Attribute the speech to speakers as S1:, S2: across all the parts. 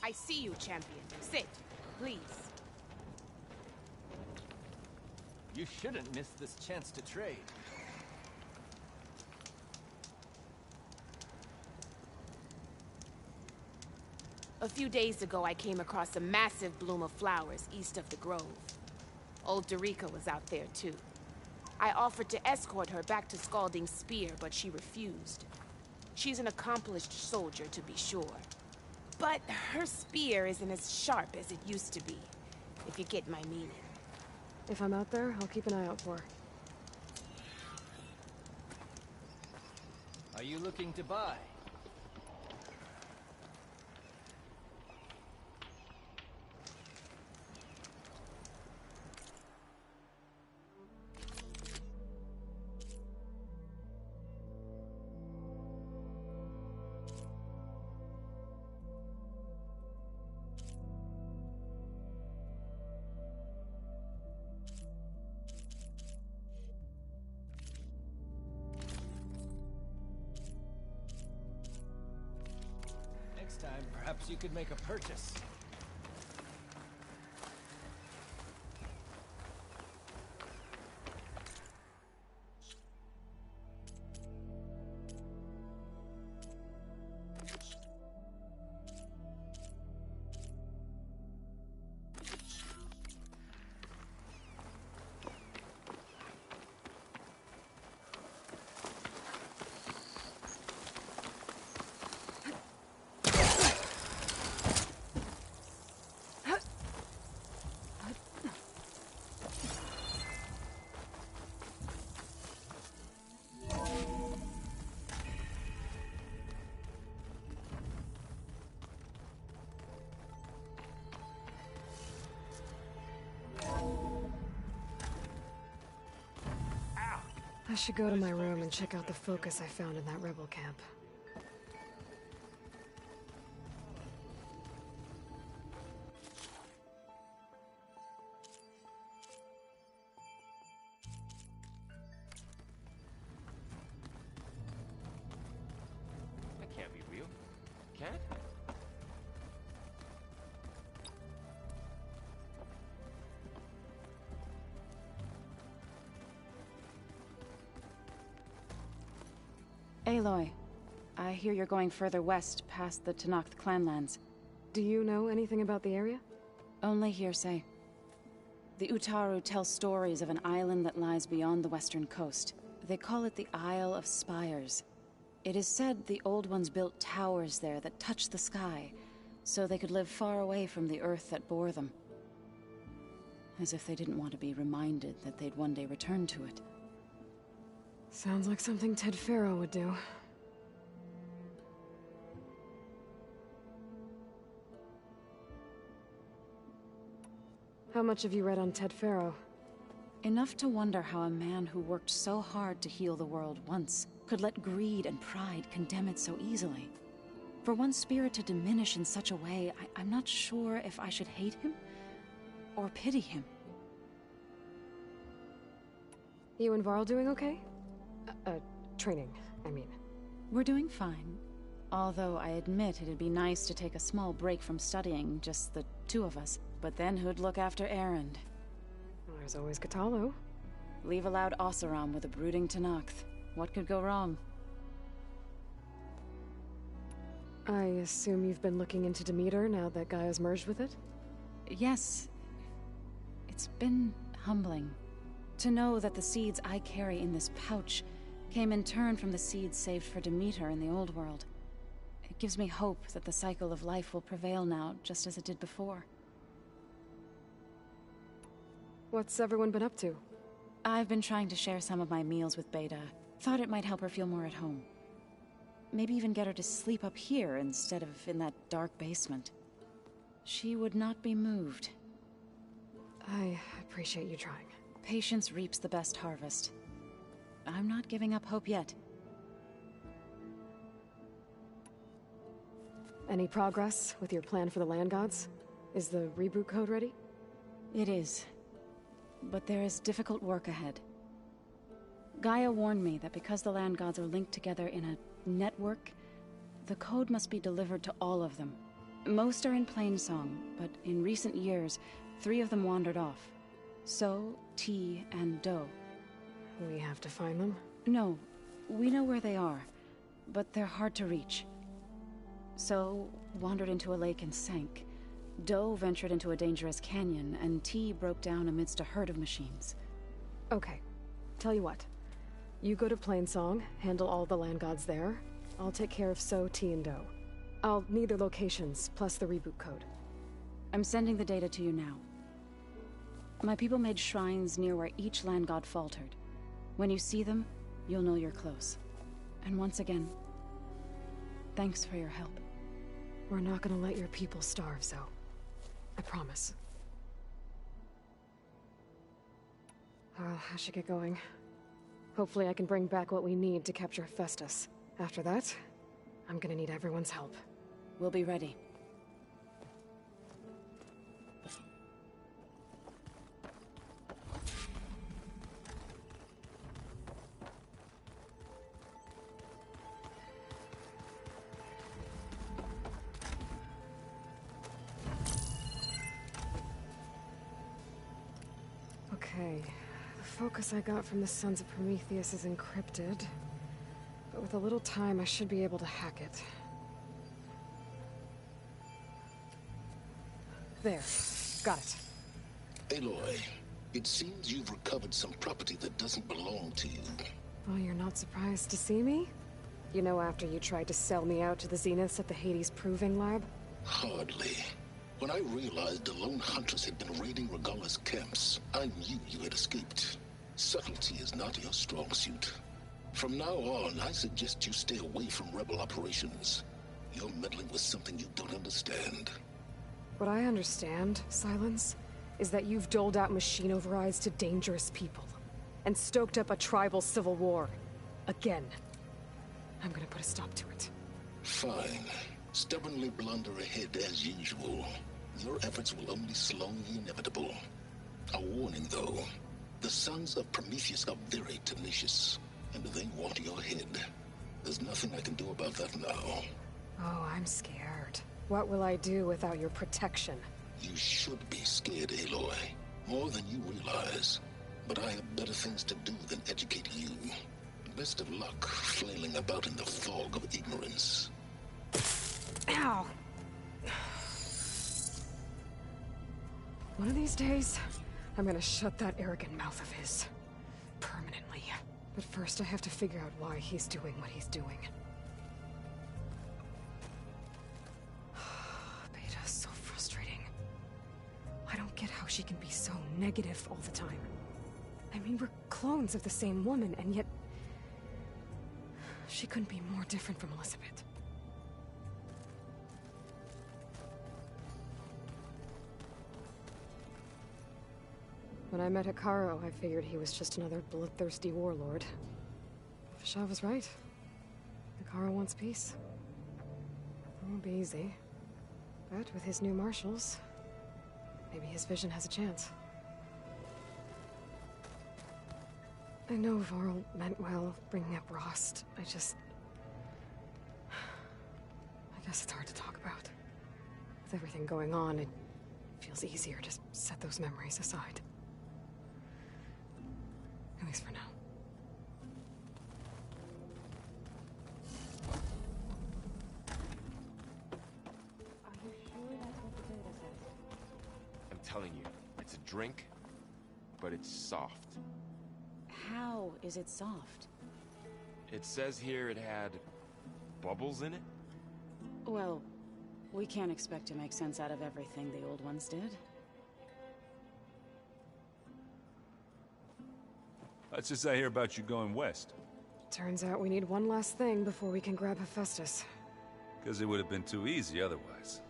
S1: I see you, champion. Sit, please.
S2: You shouldn't miss this chance to trade.
S1: A few days ago, I came across a massive bloom of flowers east of the grove. Old Dorica was out there, too. I offered to escort her back to Scalding Spear, but she refused. She's an accomplished soldier, to be sure. But her spear isn't as sharp as it used to be, if you get my meaning.
S3: If I'm out there, I'll keep an eye out for her.
S2: Are you looking to buy? Next time, perhaps you could make a purchase.
S3: I should go to my room and check out the focus I found in that rebel camp.
S2: That can't be real. Can it?
S4: Aloy, I hear you're going further west past the Tenakth clanlands.
S3: Do you know anything about the area?
S4: Only hearsay. The Utaru tell stories of an island that lies beyond the western coast. They call it the Isle of Spires. It is said the Old Ones built towers there that touch the sky, so they could live far away from the earth that bore them. As if they didn't want to be reminded that they'd one day return to it.
S3: Sounds like something Ted Faro would do. How much have you read on Ted Faro?
S4: Enough to wonder how a man who worked so hard to heal the world once could let greed and pride condemn it so easily. For one spirit to diminish in such a way, I'm not sure if I should hate him or pity him.
S3: You and Varl doing okay? Training, I mean.
S4: We're doing fine. Although I admit it'd be nice to take a small break from studying, just the two of us. But then who'd look after Erend?
S3: Well, there's always Katalo.
S4: Leave a loud Oseram with a brooding Tenakth. What could go wrong?
S3: I assume you've been looking into Demeter now that Gaia's merged with it?
S4: Yes. It's been humbling. To know that the seeds I carry in this pouch came in turn from the seeds saved for Demeter in the old world. It gives me hope that the cycle of life will prevail now, just as it did before.
S3: What's everyone been up to?
S4: I've been trying to share some of my meals with Beta. Thought it might help her feel more at home. Maybe even get her to sleep up here instead of in that dark basement. She would not be moved.
S3: I appreciate you trying.
S4: Patience reaps the best harvest. I'm not giving up hope yet.
S3: Any progress with your plan for the land gods? Is the reboot code ready?
S4: It is. But there is difficult work ahead. Gaia warned me that because the land gods are linked together in a network, the code must be delivered to all of them. Most are in Plainsong, but in recent years, 3 of them wandered off. So, T, and Do.
S3: We have to find them?
S4: No, we know where they are, but they're hard to reach. So, wandered into a lake and sank. Do ventured into a dangerous canyon, and T broke down amidst a herd of machines.
S3: Okay. Tell you what. You go to Plainsong, handle all the land gods there. I'll take care of So, T, and Do. I'll need their locations, plus the reboot code.
S4: I'm sending the data to you now. My people made shrines near where each land god faltered. When you see them, you'll know you're close. And once again, thanks for your help.
S3: We're not gonna let your people starve, Zo. I promise. I should get going. Hopefully I can bring back what we need to capture Festus. After that, I'm gonna need everyone's help.
S4: We'll be ready.
S3: Okay. The focus I got from the Sons of Prometheus is encrypted. But with a little time, I should be able to hack it. There. Got it.
S5: Aloy, it seems you've recovered some property that doesn't belong to you.
S3: Oh, you're not surprised to see me? You know, after you tried to sell me out to the Zeniths at the Hades Proving Lab?
S5: Hardly. When I realized the lone huntress had been raiding Regalla's camps, I knew you had escaped. Subtlety is not your strong suit. From now on, I suggest you stay away from rebel operations. You're meddling with something you don't understand.
S3: What I understand, Silence, is that you've doled out machine overrides to dangerous people. And stoked up a tribal civil war. Again. I'm gonna put a stop to it.
S5: Fine. Stubbornly blunder ahead as usual. Your efforts will only slow the inevitable. A warning, though. The Sons of Prometheus are very tenacious, and they want your head. There's nothing I can do about that now.
S3: Oh, I'm scared. What will I do without your protection?
S5: You should be scared, Aloy. More than you realize. But I have better things to do than educate you. Best of luck flailing about in the fog of ignorance.
S3: Ow! One of these days, I'm gonna shut that arrogant mouth of his. Permanently. But first I have to figure out why he's doing what he's doing. Beta's so frustrating. I don't get how she can be so negative all the time. I mean, we're clones of the same woman, and yet... she couldn't be more different from Elizabeth. When I met Hikaru, I figured he was just another bloodthirsty warlord. Fashaw was right. Hikaru wants peace. It won't be easy. But with his new marshals, maybe his vision has a chance. I know Varl meant well, bringing up Rost. I guess it's hard to talk about. With everything going on, it feels easier to set those memories aside. At least for now.
S4: Are you sure that's what the data says?
S2: I'm telling you, it's a drink, but it's soft.
S4: How is it soft?
S2: It says here it had bubbles in it?
S4: Well, we can't expect to make sense out of everything the old ones did.
S6: What's this I hear about you going west?
S3: Turns out we need one last thing before we can grab Hephaestus.
S6: Because it would have been too easy otherwise.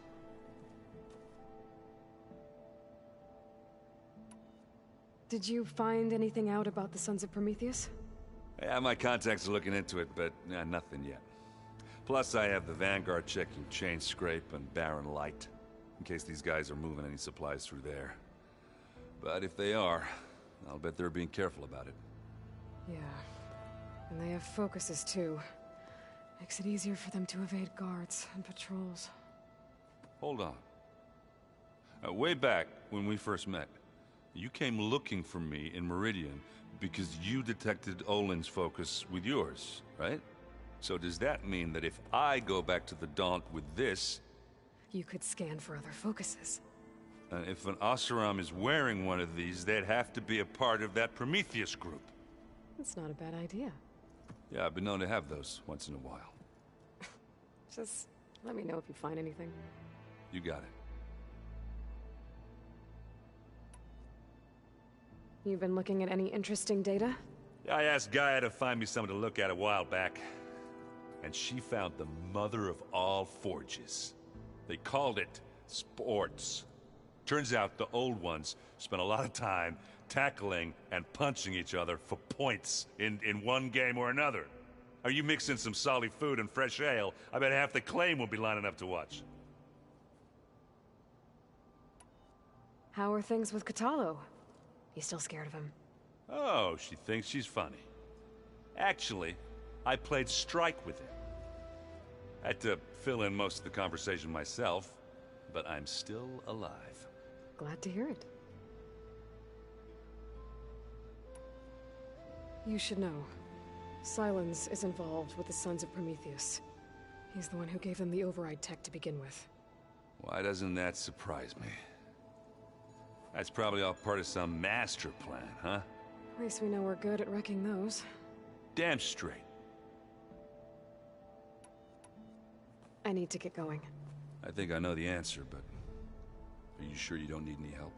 S3: Did you find anything out about the Sons of Prometheus?
S6: Yeah, my contacts are looking into it, but nothing yet. Plus, I have the Vanguard checking Chain Scrape and Barren Light, in case these guys are moving any supplies through there. But if they are, I'll bet they're being careful about it.
S3: Yeah. And they have focuses, too. Makes it easier for them to evade guards and patrols.
S6: Hold on. Way back when we first met, you came looking for me in Meridian because you detected Olin's focus with yours, right? So does that mean that if I go back to the Daunt with this...
S3: You could scan for other focuses.
S6: if an Oseram is wearing one of these, they'd have to be a part of that Prometheus group.
S3: That's not a bad idea.
S6: Yeah, I've been known to have those once in a while.
S3: Just let me know if you find anything.
S6: You got it.
S3: You've been looking at any interesting data?
S6: I asked Gaia to find me something to look at a while back, and she found the mother of all forges. They called it sports. Turns out the old ones spent a lot of time tackling and punching each other for points in one game or another. Are you mixing some solid food and fresh ale? I bet half the claim will be lining up to watch.
S3: How are things with Katalo? You still scared of him?
S6: Oh, she thinks she's funny. Actually, I played strike with him. I had to fill in most of the conversation myself, but I'm still alive.
S3: Glad to hear it. You should know. Silence is involved with the Sons of Prometheus. He's the one who gave them the override tech to begin with.
S6: Why doesn't that surprise me? That's probably all part of some master plan, huh?
S3: At least we know we're good at wrecking those.
S6: Damn straight.
S3: I need to get going.
S6: I think I know the answer, but are you sure you don't need any help?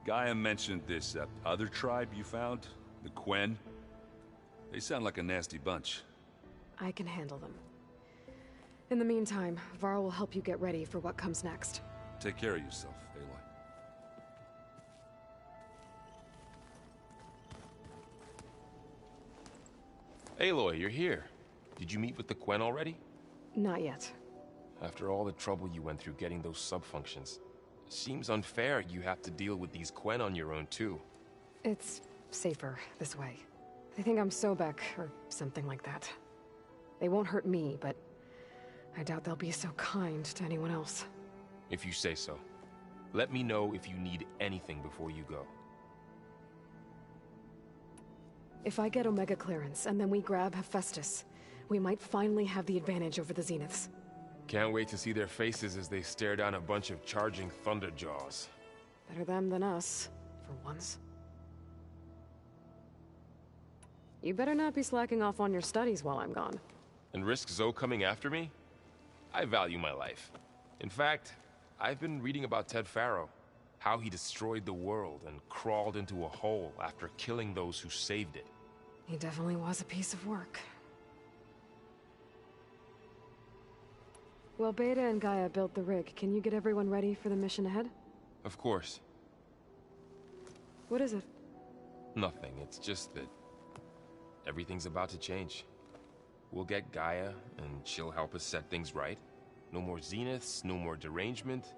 S6: Gaia mentioned this other tribe you found, the Quen. They sound like a nasty bunch.
S3: I can handle them. In the meantime, Varl will help you get ready for what comes next.
S6: Take care of yourself, Aloy.
S2: Aloy, you're here. Did you meet with the Quen already?
S3: Not yet.
S2: After all the trouble you went through getting those sub-functions, seems unfair you have to deal with these Quen on your own too.
S3: It's safer this way. They think I'm Sobek, or something like that. They won't hurt me, but I doubt they'll be so kind to anyone else.
S2: If you say so. Let me know if you need anything before you go.
S3: If I get Omega clearance, and then we grab Hephaestus, we might finally have the advantage over the Zeniths.
S2: Can't wait to see their faces as they stare down a bunch of charging Thunderjaws.
S3: Better them than us, for once. You better not be slacking off on your studies while I'm gone.
S2: And risk Zoe coming after me? I value my life. In fact, I've been reading about Ted Faro. How he destroyed the world and crawled into a hole after killing those who saved it.
S3: He definitely was a piece of work. Well, Beta and Gaia built the rig. Can you get everyone ready for the mission ahead?
S2: Of course.
S3: What is it?
S2: Nothing. It's just that everything's about to change. We'll get Gaia, and she'll help us set things right. No more Zeniths, no more derangement.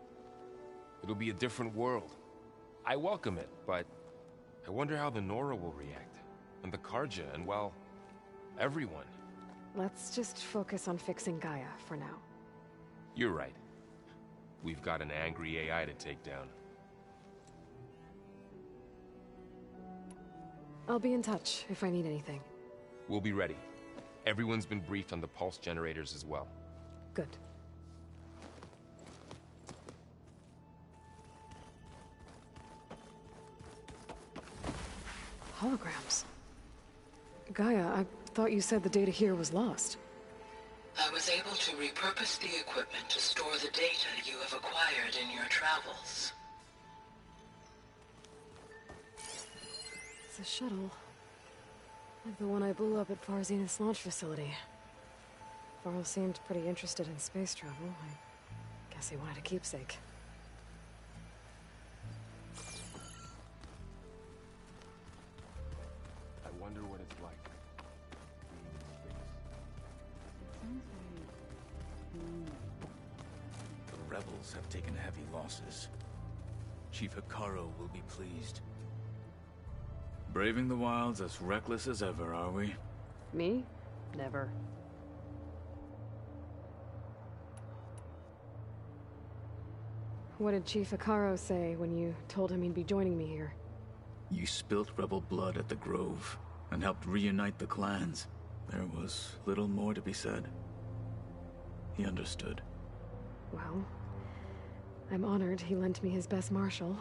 S2: It'll be a different world. I welcome it, but I wonder how the Nora will react. And the Karja, and well, everyone.
S3: Let's just focus on fixing Gaia for now.
S2: You're right. We've got an angry AI to take down.
S3: I'll be in touch if I need anything.
S2: We'll be ready. Everyone's been briefed on the pulse generators as well.
S3: Good. Holograms. Gaia, I thought you said the data here was lost.
S7: I was able to repurpose the equipment to store the data you have acquired in your travels.
S3: It's a shuttle. Like the one I blew up at Far Zenith's launch facility. Varl seemed pretty interested in space travel. I guess he wanted a keepsake.
S2: I wonder what it's like.
S8: The rebels have taken heavy losses. Chief Hikaru will be pleased. Braving the wilds as reckless as ever, are we?
S3: Me? Never. What did Chief Hikaru say when you told him he'd be joining me here?
S8: You spilt rebel blood at the Grove and helped reunite the clans. There was little more to be said. He understood.
S3: Well, I'm honored he lent me his best marshal.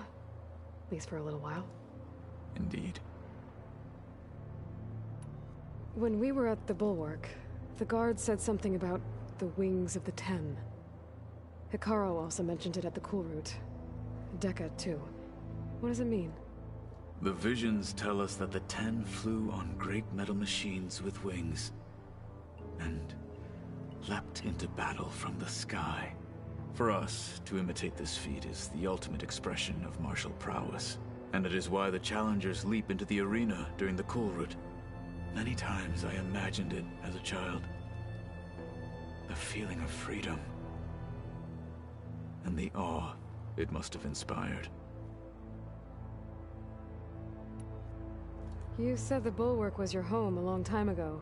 S3: At least for a little while.
S8: Indeed.
S3: When we were at the Bulwark, the guard said something about the Wings of the Ten. Hikaru also mentioned it at the Cool Route. Dekka, too. What does it mean?
S8: The visions tell us that the Ten flew on great metal machines with wings and leapt into battle from the sky. For us, to imitate this feat is the ultimate expression of martial prowess, and it is why the challengers leap into the arena during the Cool Route. Many times I imagined it as a child. The feeling of freedom and the awe it must have inspired.
S3: You said the Bulwark was your home a long time ago.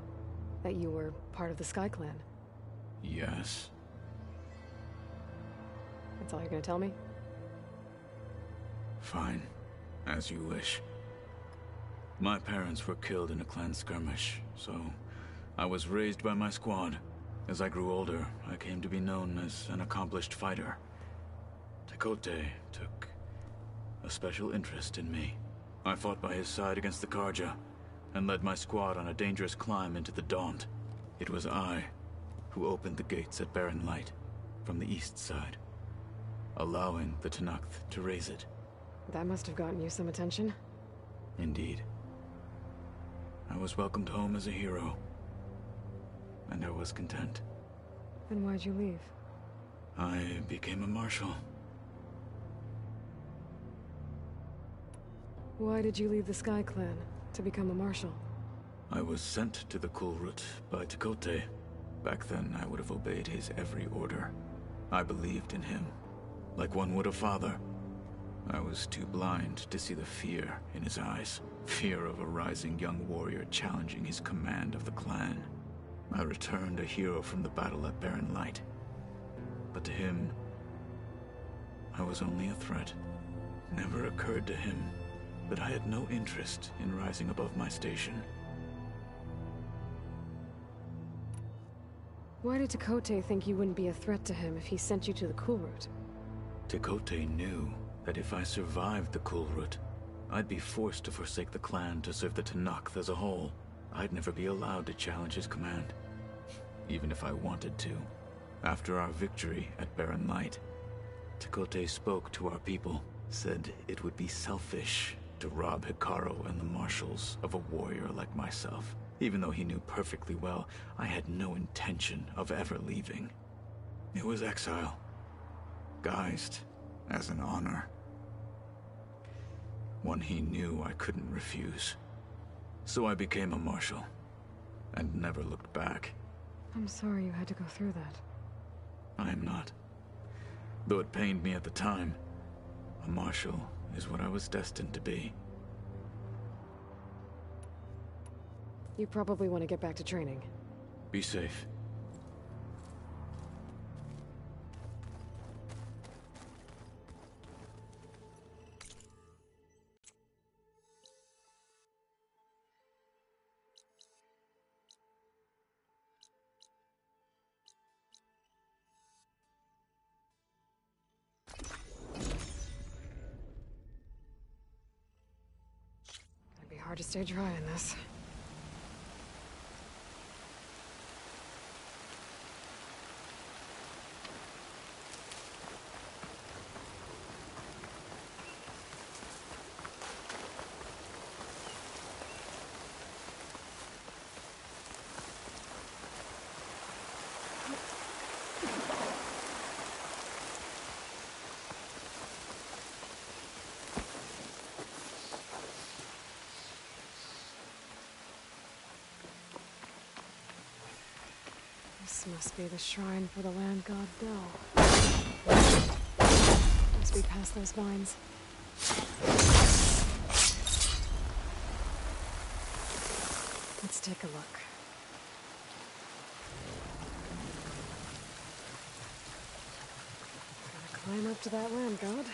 S3: That you were part of the Sky Clan.
S8: Yes.
S3: That's all you're gonna tell me?
S8: Fine. As you wish. My parents were killed in a clan skirmish, so I was raised by my squad. As I grew older, I came to be known as an accomplished fighter. Tekote took a special interest in me. I fought by his side against the Karja, and led my squad on a dangerous climb into the Daunt. It was I who opened the gates at Barren Light from the east side, allowing the Tenakth to raise it.
S3: That must have gotten you some attention.
S8: Indeed. I was welcomed home as a hero, and I was content.
S3: Then why'd you leave?
S8: I became a marshal.
S3: Why did you leave the Sky Clan to become a marshal?
S8: I was sent to the Cool Route by Tekote. Back then, I would have obeyed his every order. I believed in him, like one would a father. I was too blind to see the fear in his eyes. Fear of a rising young warrior challenging his command of the clan. I returned a hero from the battle at Barren Light. But to him, I was only a threat. Never occurred to him that I had no interest in rising above my station.
S3: Why did Tekote think you wouldn't be a threat to him if he sent you to the Cool Route?
S8: Tekote knew that if I survived the Cool Route, I'd be forced to forsake the clan to serve the Tenakth as a whole. I'd never be allowed to challenge his command, even if I wanted to. After our victory at Barren Light, Tekote spoke to our people, said it would be selfish to rob Hikaru and the marshals of a warrior like myself, even though he knew perfectly well I had no intention of ever leaving. It was exile, guised as an honor. One he knew I couldn't refuse. So I became a marshal, and never looked back.
S3: I'm sorry you had to go through that.
S8: I am not. Though it pained me at the time, a marshal is what I was destined to be.
S3: You probably want to get back to training.
S8: Be safe.
S3: It'd be hard to stay dry in this. This must be the shrine for the land god Del. Must be past those vines. Let's take a look. climb up to that land god.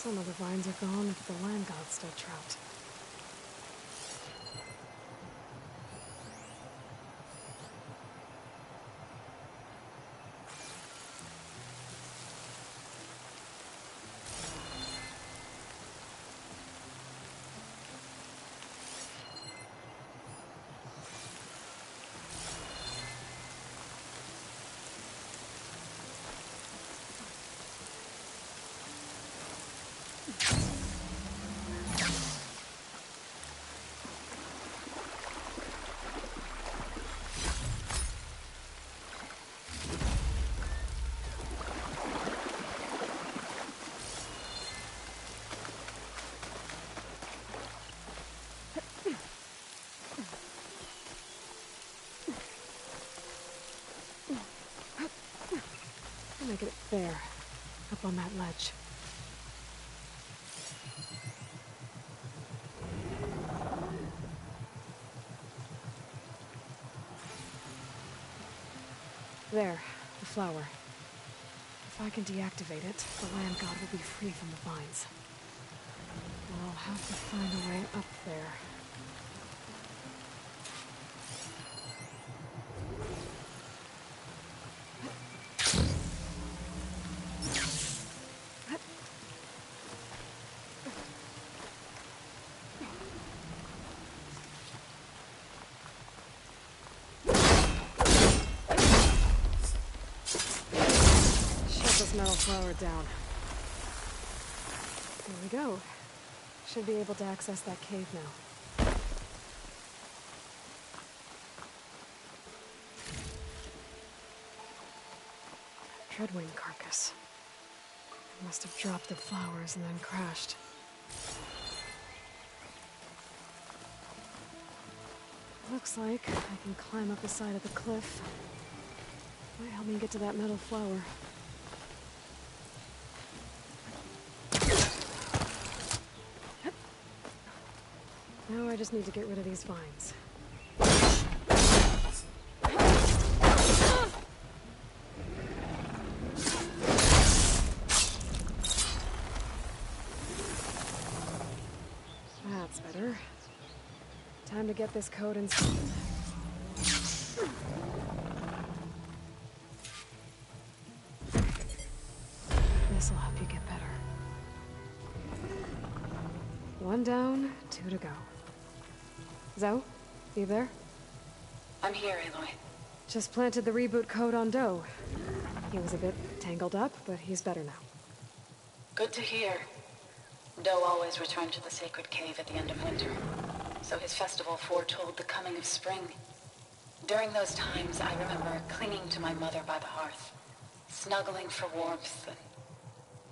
S3: Some of the vines are gone if the land god's still trapped. I'll make it there, up on that ledge. There, the flower. If I can deactivate it, the land god will be free from the vines. Well, I'll have to find a way up there. Metal flower down. There we go. Should be able to access that cave now. Dreadwing carcass. It must have dropped the flowers and then crashed. Looks like I can climb up the side of the cliff. Might help me get to that metal flower. Now I just need to get rid of these vines. That's better. Time to get this code installed. This'll help you get better. One down, two to go. Zoe, you there?
S4: I'm here, Aloy.
S3: Just planted the reboot code on Doe. He was a bit tangled up, but he's better now.
S4: Good to hear. Doe always returned to the sacred cave at the end of winter, so his festival foretold the coming of spring. During those times, I remember clinging to my mother by the hearth, snuggling for warmth, and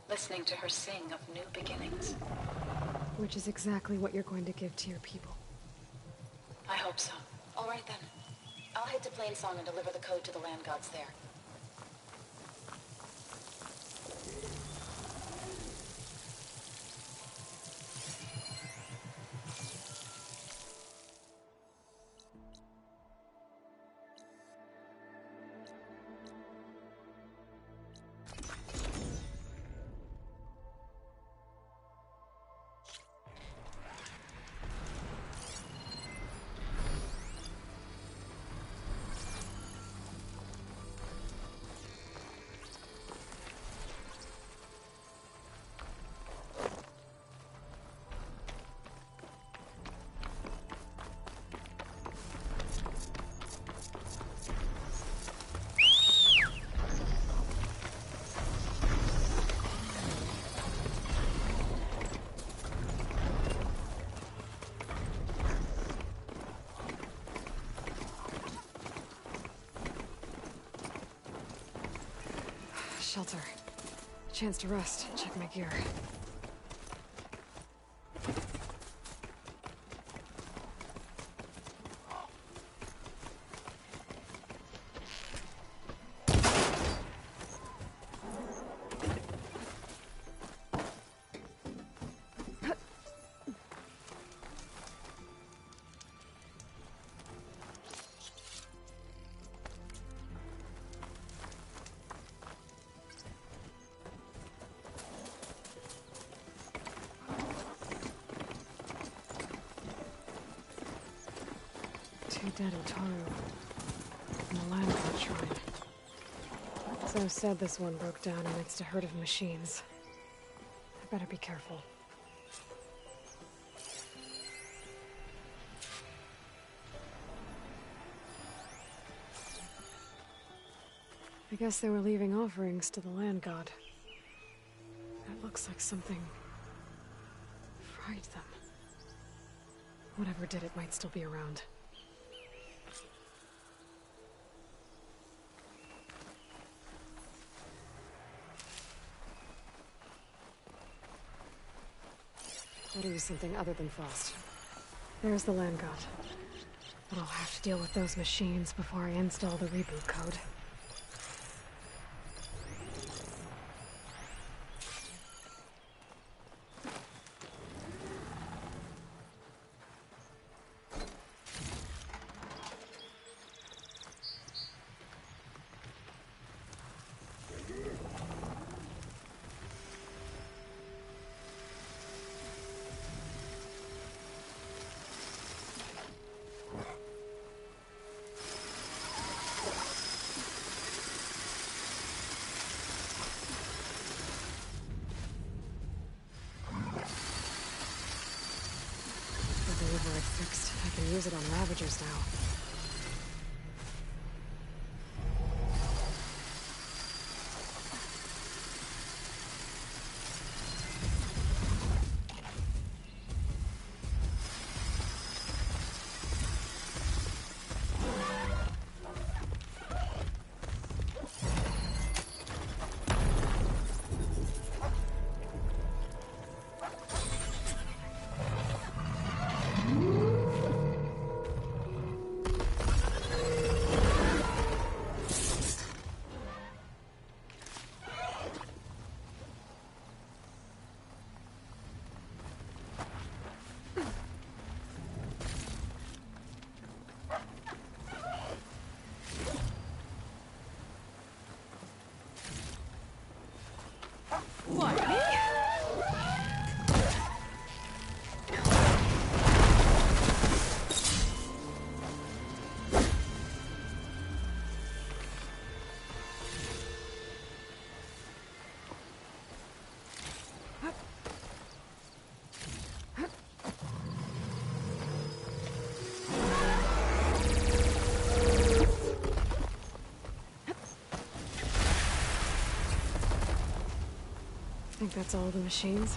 S4: listening to her sing of new beginnings.
S3: Which is exactly what you're going to give to your people.
S4: I hope so. All right then. I'll head to Plainsong and deliver the code to the land gods there.
S3: shelter. Chance to rest, check my gear. Dead Utaru in the land god shrine. So said this one broke down amidst a herd of machines. I better be careful. I guess they were leaving offerings to the land god. It looks like something fried them. Whatever did it might still be around. Gotta use something other than frost. There's the land god. But I'll have to deal with those machines before I install the reboot code. Fixed. I can use it on Ravagers now. I think that's all the machines.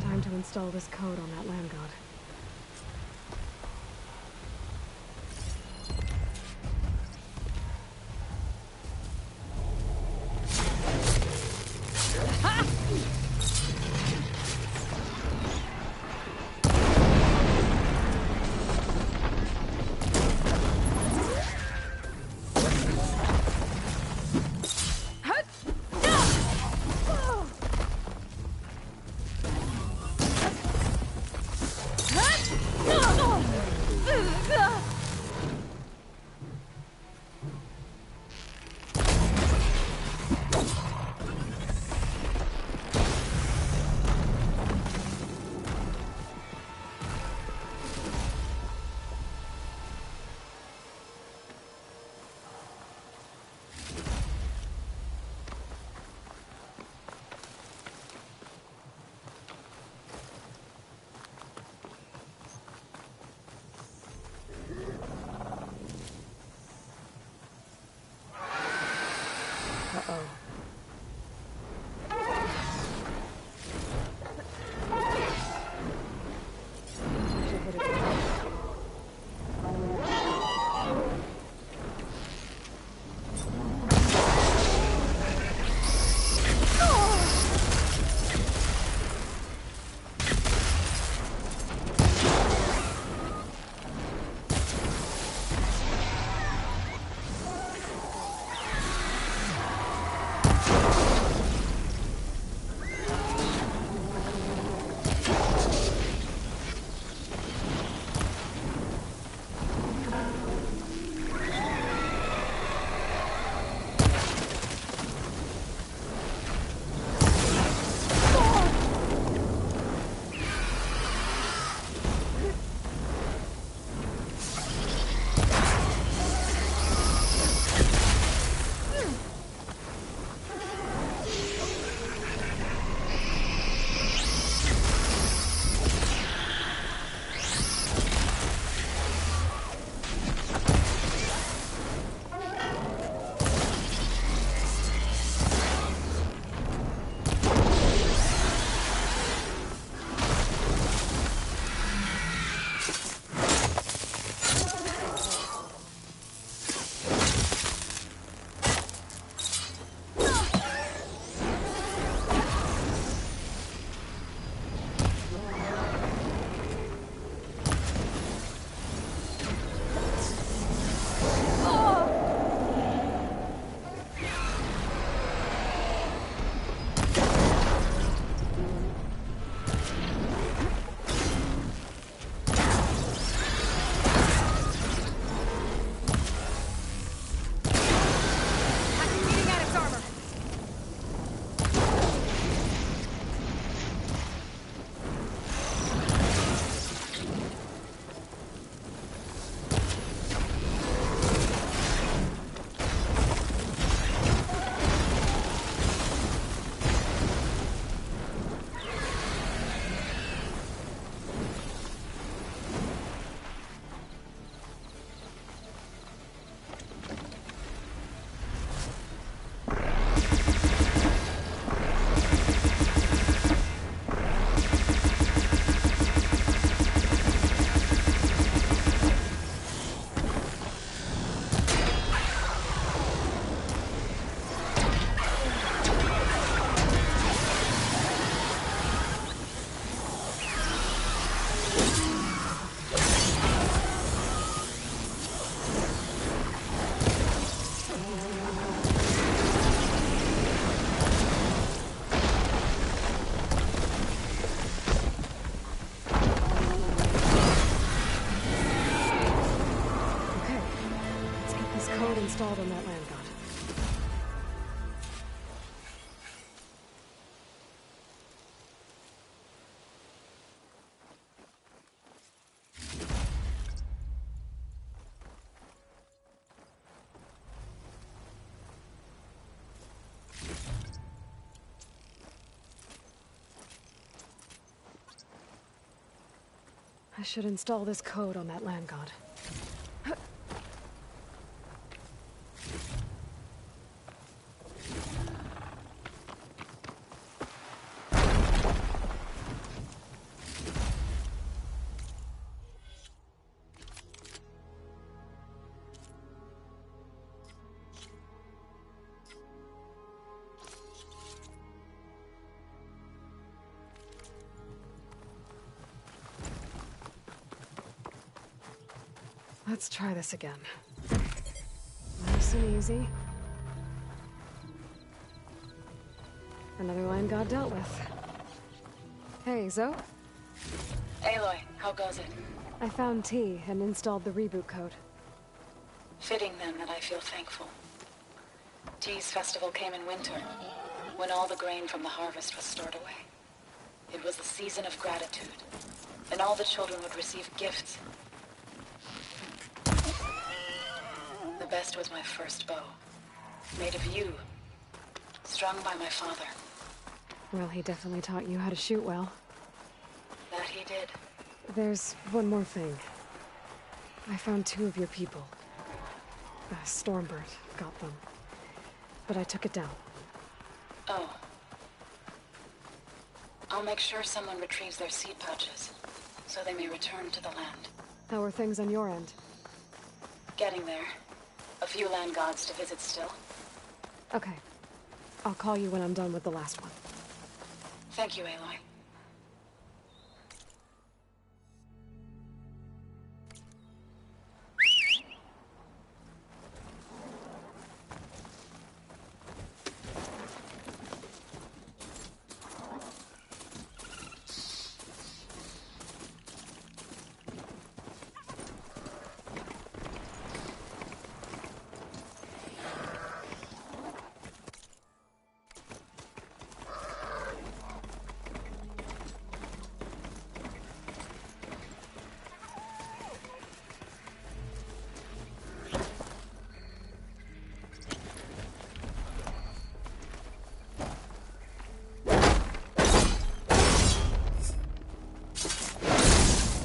S3: Time to install this code on that land god. installed on that land god. I should install this code on that land god. Let's try this again. Nice and easy. Another land god dealt with. Hey, Zoe?
S4: Aloy, how goes it?
S3: I found T and installed the reboot code.
S4: Fitting then that I feel thankful. T's festival came in winter, when all the grain from the harvest was stored away. It was the season of gratitude, and all the children would receive gifts. The best was my first bow, made of yew, strung by my father.
S3: Well, he definitely taught you how to shoot well.
S4: That he did.
S3: There's one more thing. I found 2 of your people. Stormbird got them. But I took it down.
S4: Oh. I'll make sure someone retrieves their seed pouches, so they may return to the land.
S3: How are things on your end?
S4: Getting there. A few land gods to visit still.
S3: Okay. I'll call you when I'm done with the last one.
S4: Thank you, Aloy.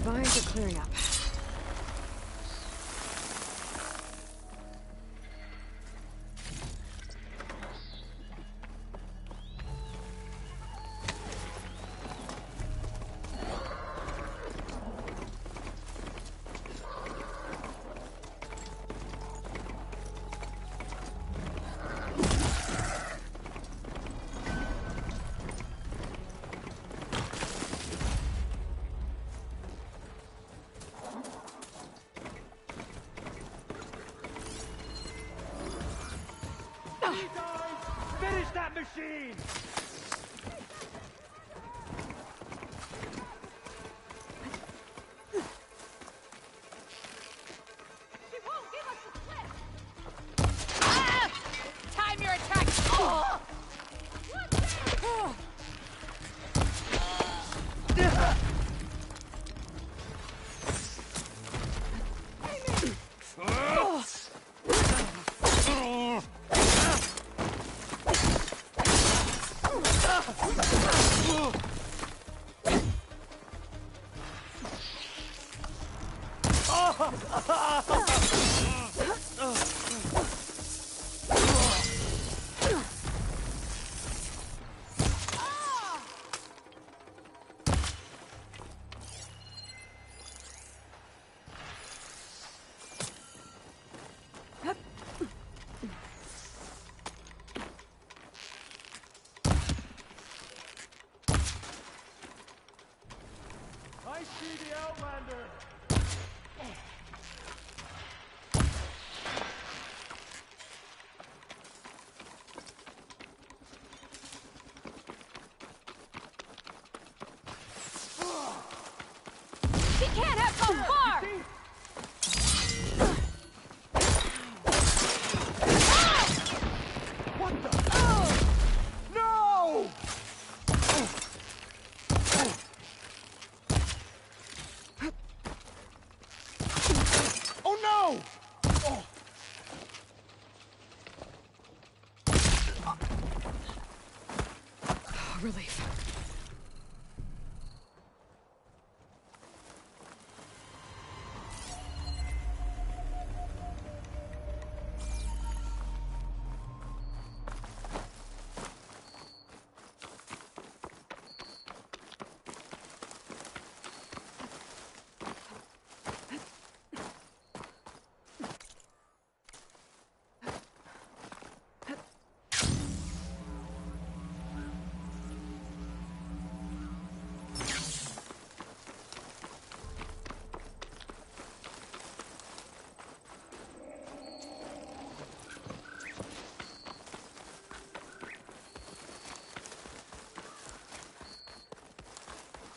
S4: Vines are clearing up.
S9: Finish that machine!
S1: She won't give us the slip! Ah! Time your attack! Oh!
S9: I see the Outlander!
S1: He can't have gone far!
S3: safe.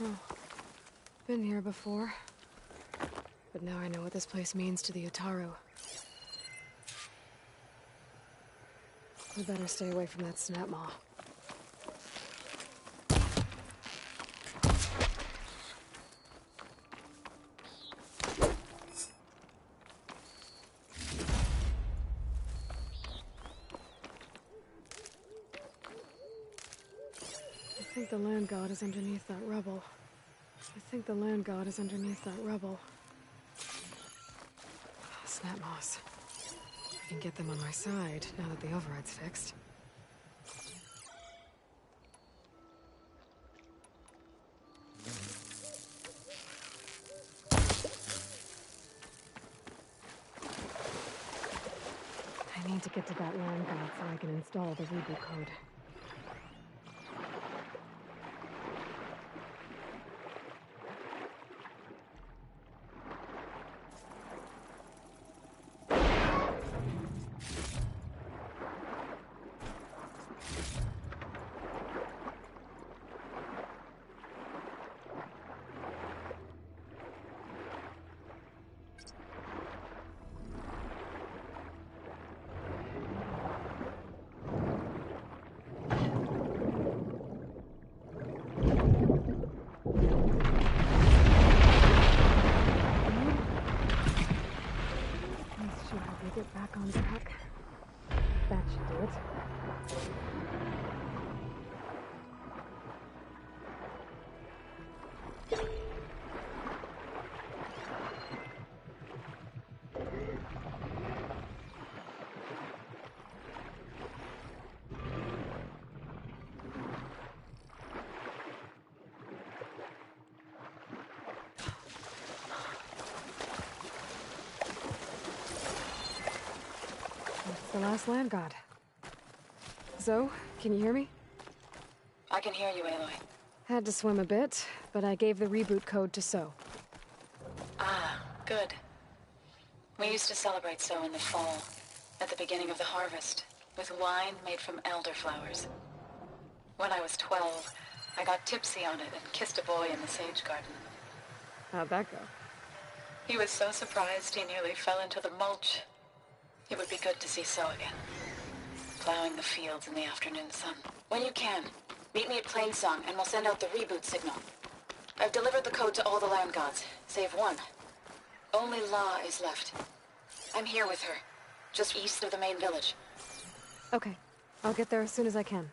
S3: Oh, been here before. But now I know what this place means to the Utaru. We better stay away from that snap maw. I think the land god is underneath that rubble. Snap moss. I can get them on my side now that the override's fixed. I need to get to that land god so I can install the reboot code. Get back on track. That should do it. The last land god. Zoe, can you hear me?
S4: I can hear you, Aloy.
S3: Had to swim a bit, but I gave the reboot code to So.
S4: Ah, good. We used to celebrate So in the fall, at the beginning of the harvest, with wine made from elderflowers. When I was 12, I got tipsy on it and kissed a boy in the sage garden.
S3: How'd that go?
S4: He was so surprised he nearly fell into the mulch. It would be good to see So again. Plowing the fields in the afternoon sun. When you can, meet me at Plainsong and we'll send out the reboot signal. I've delivered the code to all the land gods, save one. Only La is left. I'm here with her, just east of the main village.
S3: Okay, I'll get there as soon as I can.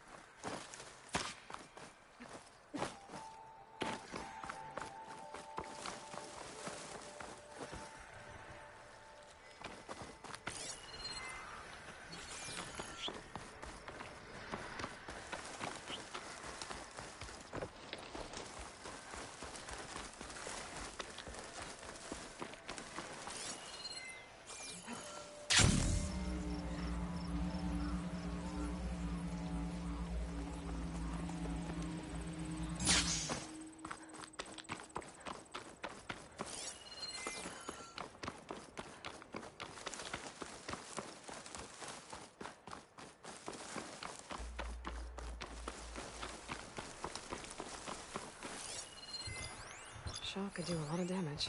S3: Shot could do a lot of damage.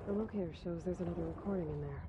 S3: The locator shows there's another recording in there.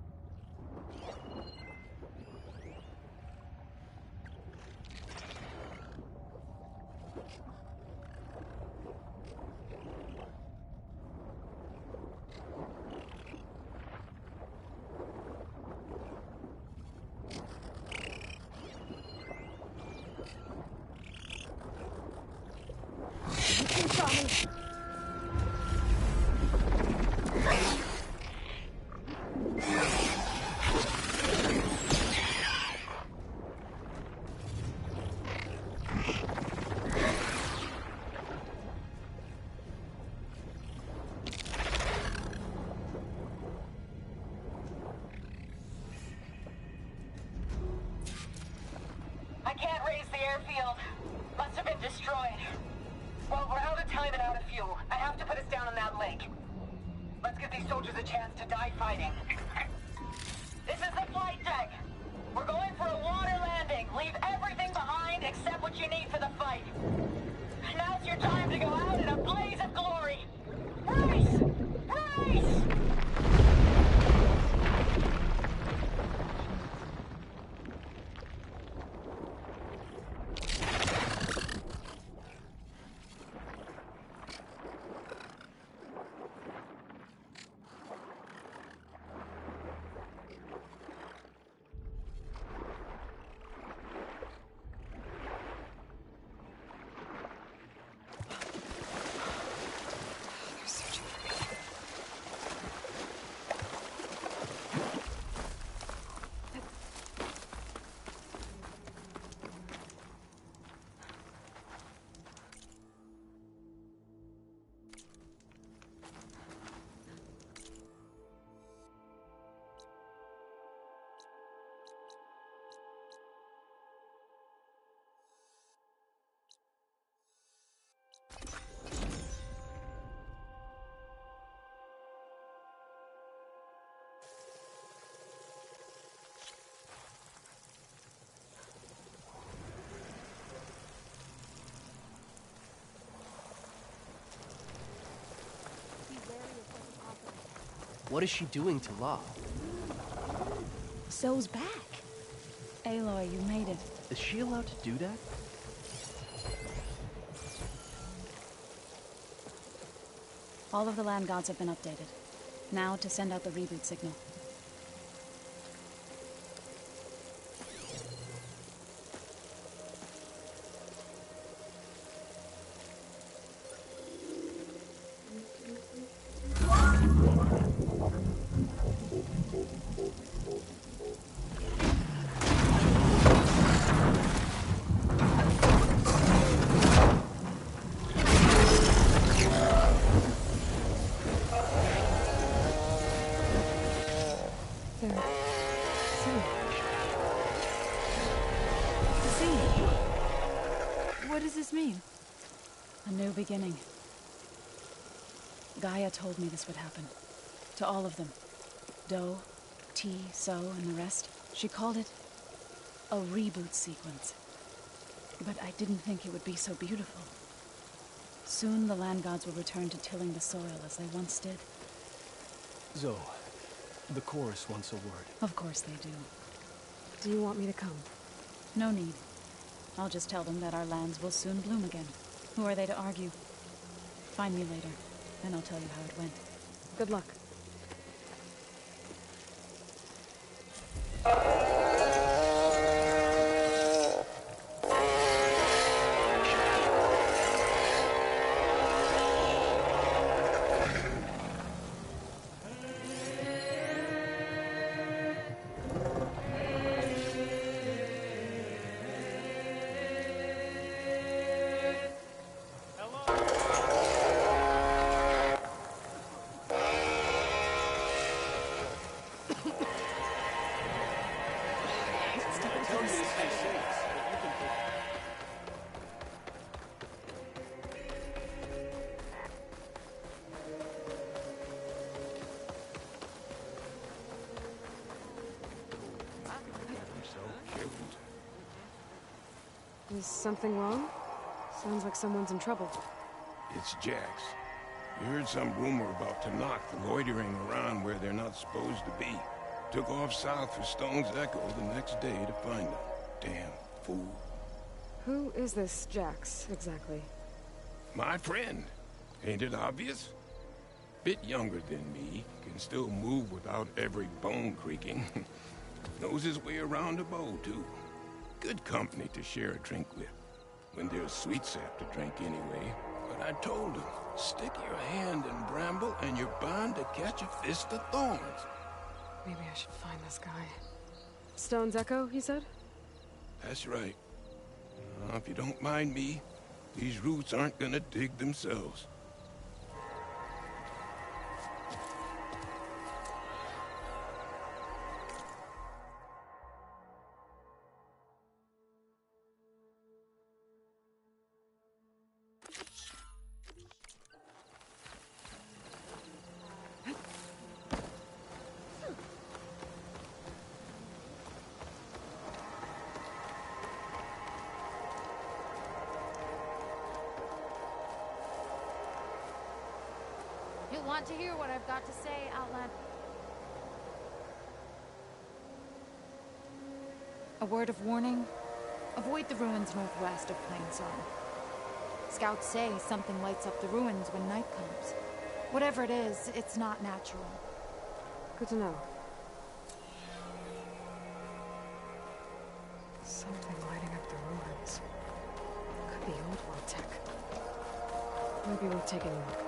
S10: What is she doing to La?
S4: Zoe's back. Aloy, you made it.
S10: Is she allowed to do that?
S4: All of the land gods have been updated. Now to send out the reboot signal. What does this mean? A new beginning. Gaia told me this would happen. To all of them. Do, T, So, and the rest. She called it a reboot sequence. But I didn't think it would be so beautiful. Soon the land gods will return to tilling the soil as they once did.
S10: Zoe, the chorus wants a word.
S4: Of course they do.
S3: Do you want me to come?
S4: No need. I'll just tell them that our lands will soon bloom again. Who are they to argue? Find me later, and I'll tell you how it went.
S3: Good luck. Is something wrong? Sounds like someone's in trouble.
S5: It's Jax.
S11: You heard some rumor about Tanakh loitering around where they're not supposed to be. Took off south for Stone's Echo the next day to find them. Damn fool.
S3: Who is this Jax, exactly?
S11: My friend. Ain't it obvious? Bit younger than me, can still move without every bone creaking. Knows his way around a bow, too. Good company to share a drink with. When there's sweet sap to drink anyway. But I told him, stick your hand in bramble and you're bound to catch a fist of thorns.
S3: Maybe I should find this guy. Stone's Echo, he said?
S11: That's right. If you don't mind me, these roots aren't gonna dig themselves.
S12: You'll want to hear what I've got to say, Outland.
S4: A word of warning?
S12: Avoid the ruins northwest of Plainsong. Scouts say something lights up the ruins when night comes. Whatever it is, it's not natural.
S3: Good to know. Something lighting up the ruins. Could be old world tech. Maybe worth taking a look.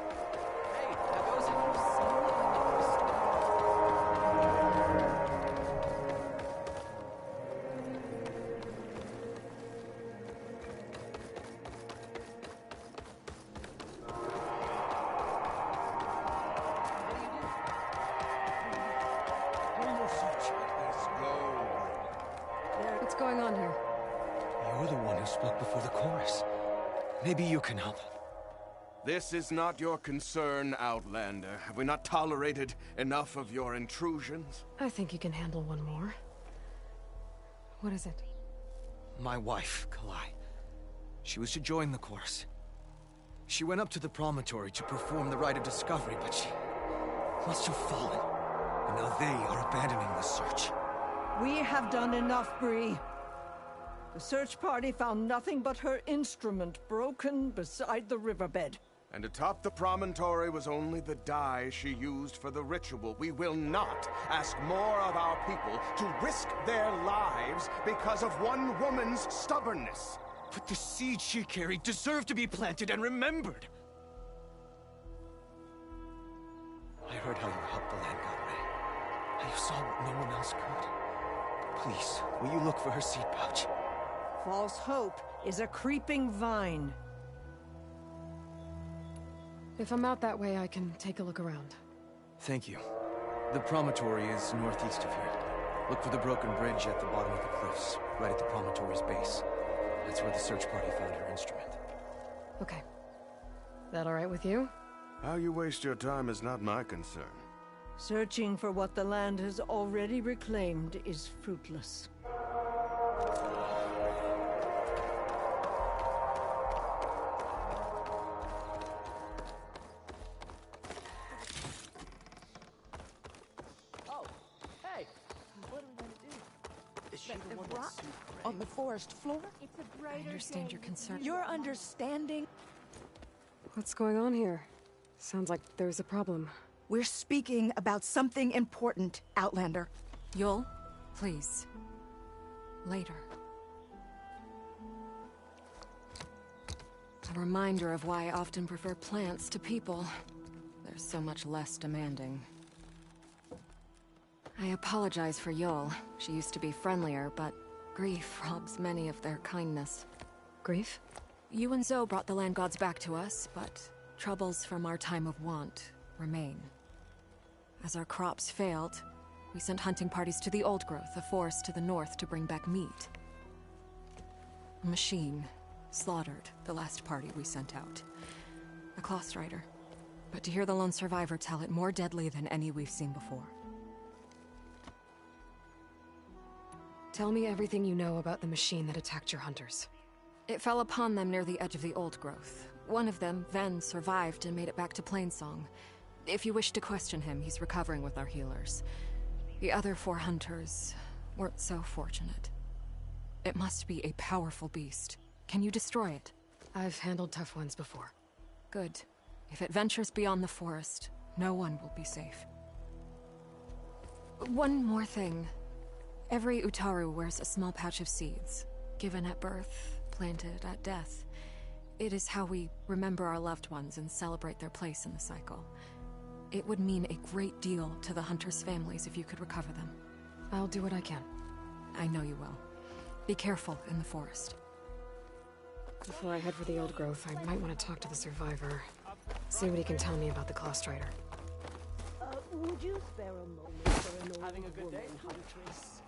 S3: What's going on here?
S10: You're the one who spoke before the chorus. Maybe you can help.
S13: This is not your concern, Outlander. Have we not tolerated enough of your intrusions?
S3: I think you can handle one more. What is it?
S10: My wife, Kalai. She was to join the chorus. She went up to the promontory to perform the rite of discovery, but she must have fallen. And now they are abandoning the search.
S14: We have done enough, Bree. The search party found nothing but her instrument broken beside the riverbed.
S13: And atop the promontory was only the dye she used for the ritual. We will not ask more of our people to risk their lives because of one woman's stubbornness.
S10: But the seed she carried deserved to be planted and remembered. I heard how you helped the land god Ray. How you saw what no one else could. Please, will you look for her seed pouch?
S14: False hope is a creeping vine.
S3: If I'm out that way, I can take a look around.
S10: Thank you. The promontory is northeast of here. Look for the broken bridge at the bottom of the cliffs, right at the promontory's base. That's where the search party found her instrument.
S3: Okay. That all right with you?
S13: How you waste your time is not my concern.
S14: Searching for what the land has already reclaimed is fruitless.
S15: On the forest floor?
S3: I understand your concern.
S15: Your understanding?
S3: What's going on here? Sounds like there's a problem.
S15: We're speaking about something important, Outlander.
S3: Yul, please. Later. A reminder of why I often prefer plants to people. They're so much less demanding. I apologize for Yul. She used to be friendlier, but grief robs many of their kindness. Grief? You and Zoe brought the land gods back to us, but troubles from our time of want remain. As our crops failed, we sent hunting parties to the Old Growth, a forest to the north, to bring back meat. A machine slaughtered the last party we sent out. A cloth strider. But to hear the lone survivor tell it, more deadly than any we've seen before. Tell me everything you know about the machine that attacked your hunters. It fell upon them near the edge of the Old Growth. One of them, Ven, survived and made it back to Plainsong. If you wish to question him, he's recovering with our healers. The other 4 hunters weren't so fortunate. It must be a powerful beast. Can you destroy it? I've handled tough ones before. Good. If it ventures beyond the forest, no one will be safe. One more thing. Every Utaru wears a small pouch of seeds, given at birth, planted at death. It is how we remember our loved ones and celebrate their place in the cycle. It would mean a great deal to the hunters' families if you could recover them. I'll do what I can. I know you will. Be careful in the forest. Before I head for the old growth, I might want to talk to the survivor. See what he can tell me about the Clawstrider.
S16: Would you spare a moment for an old
S9: Having a good day,
S16: huntress?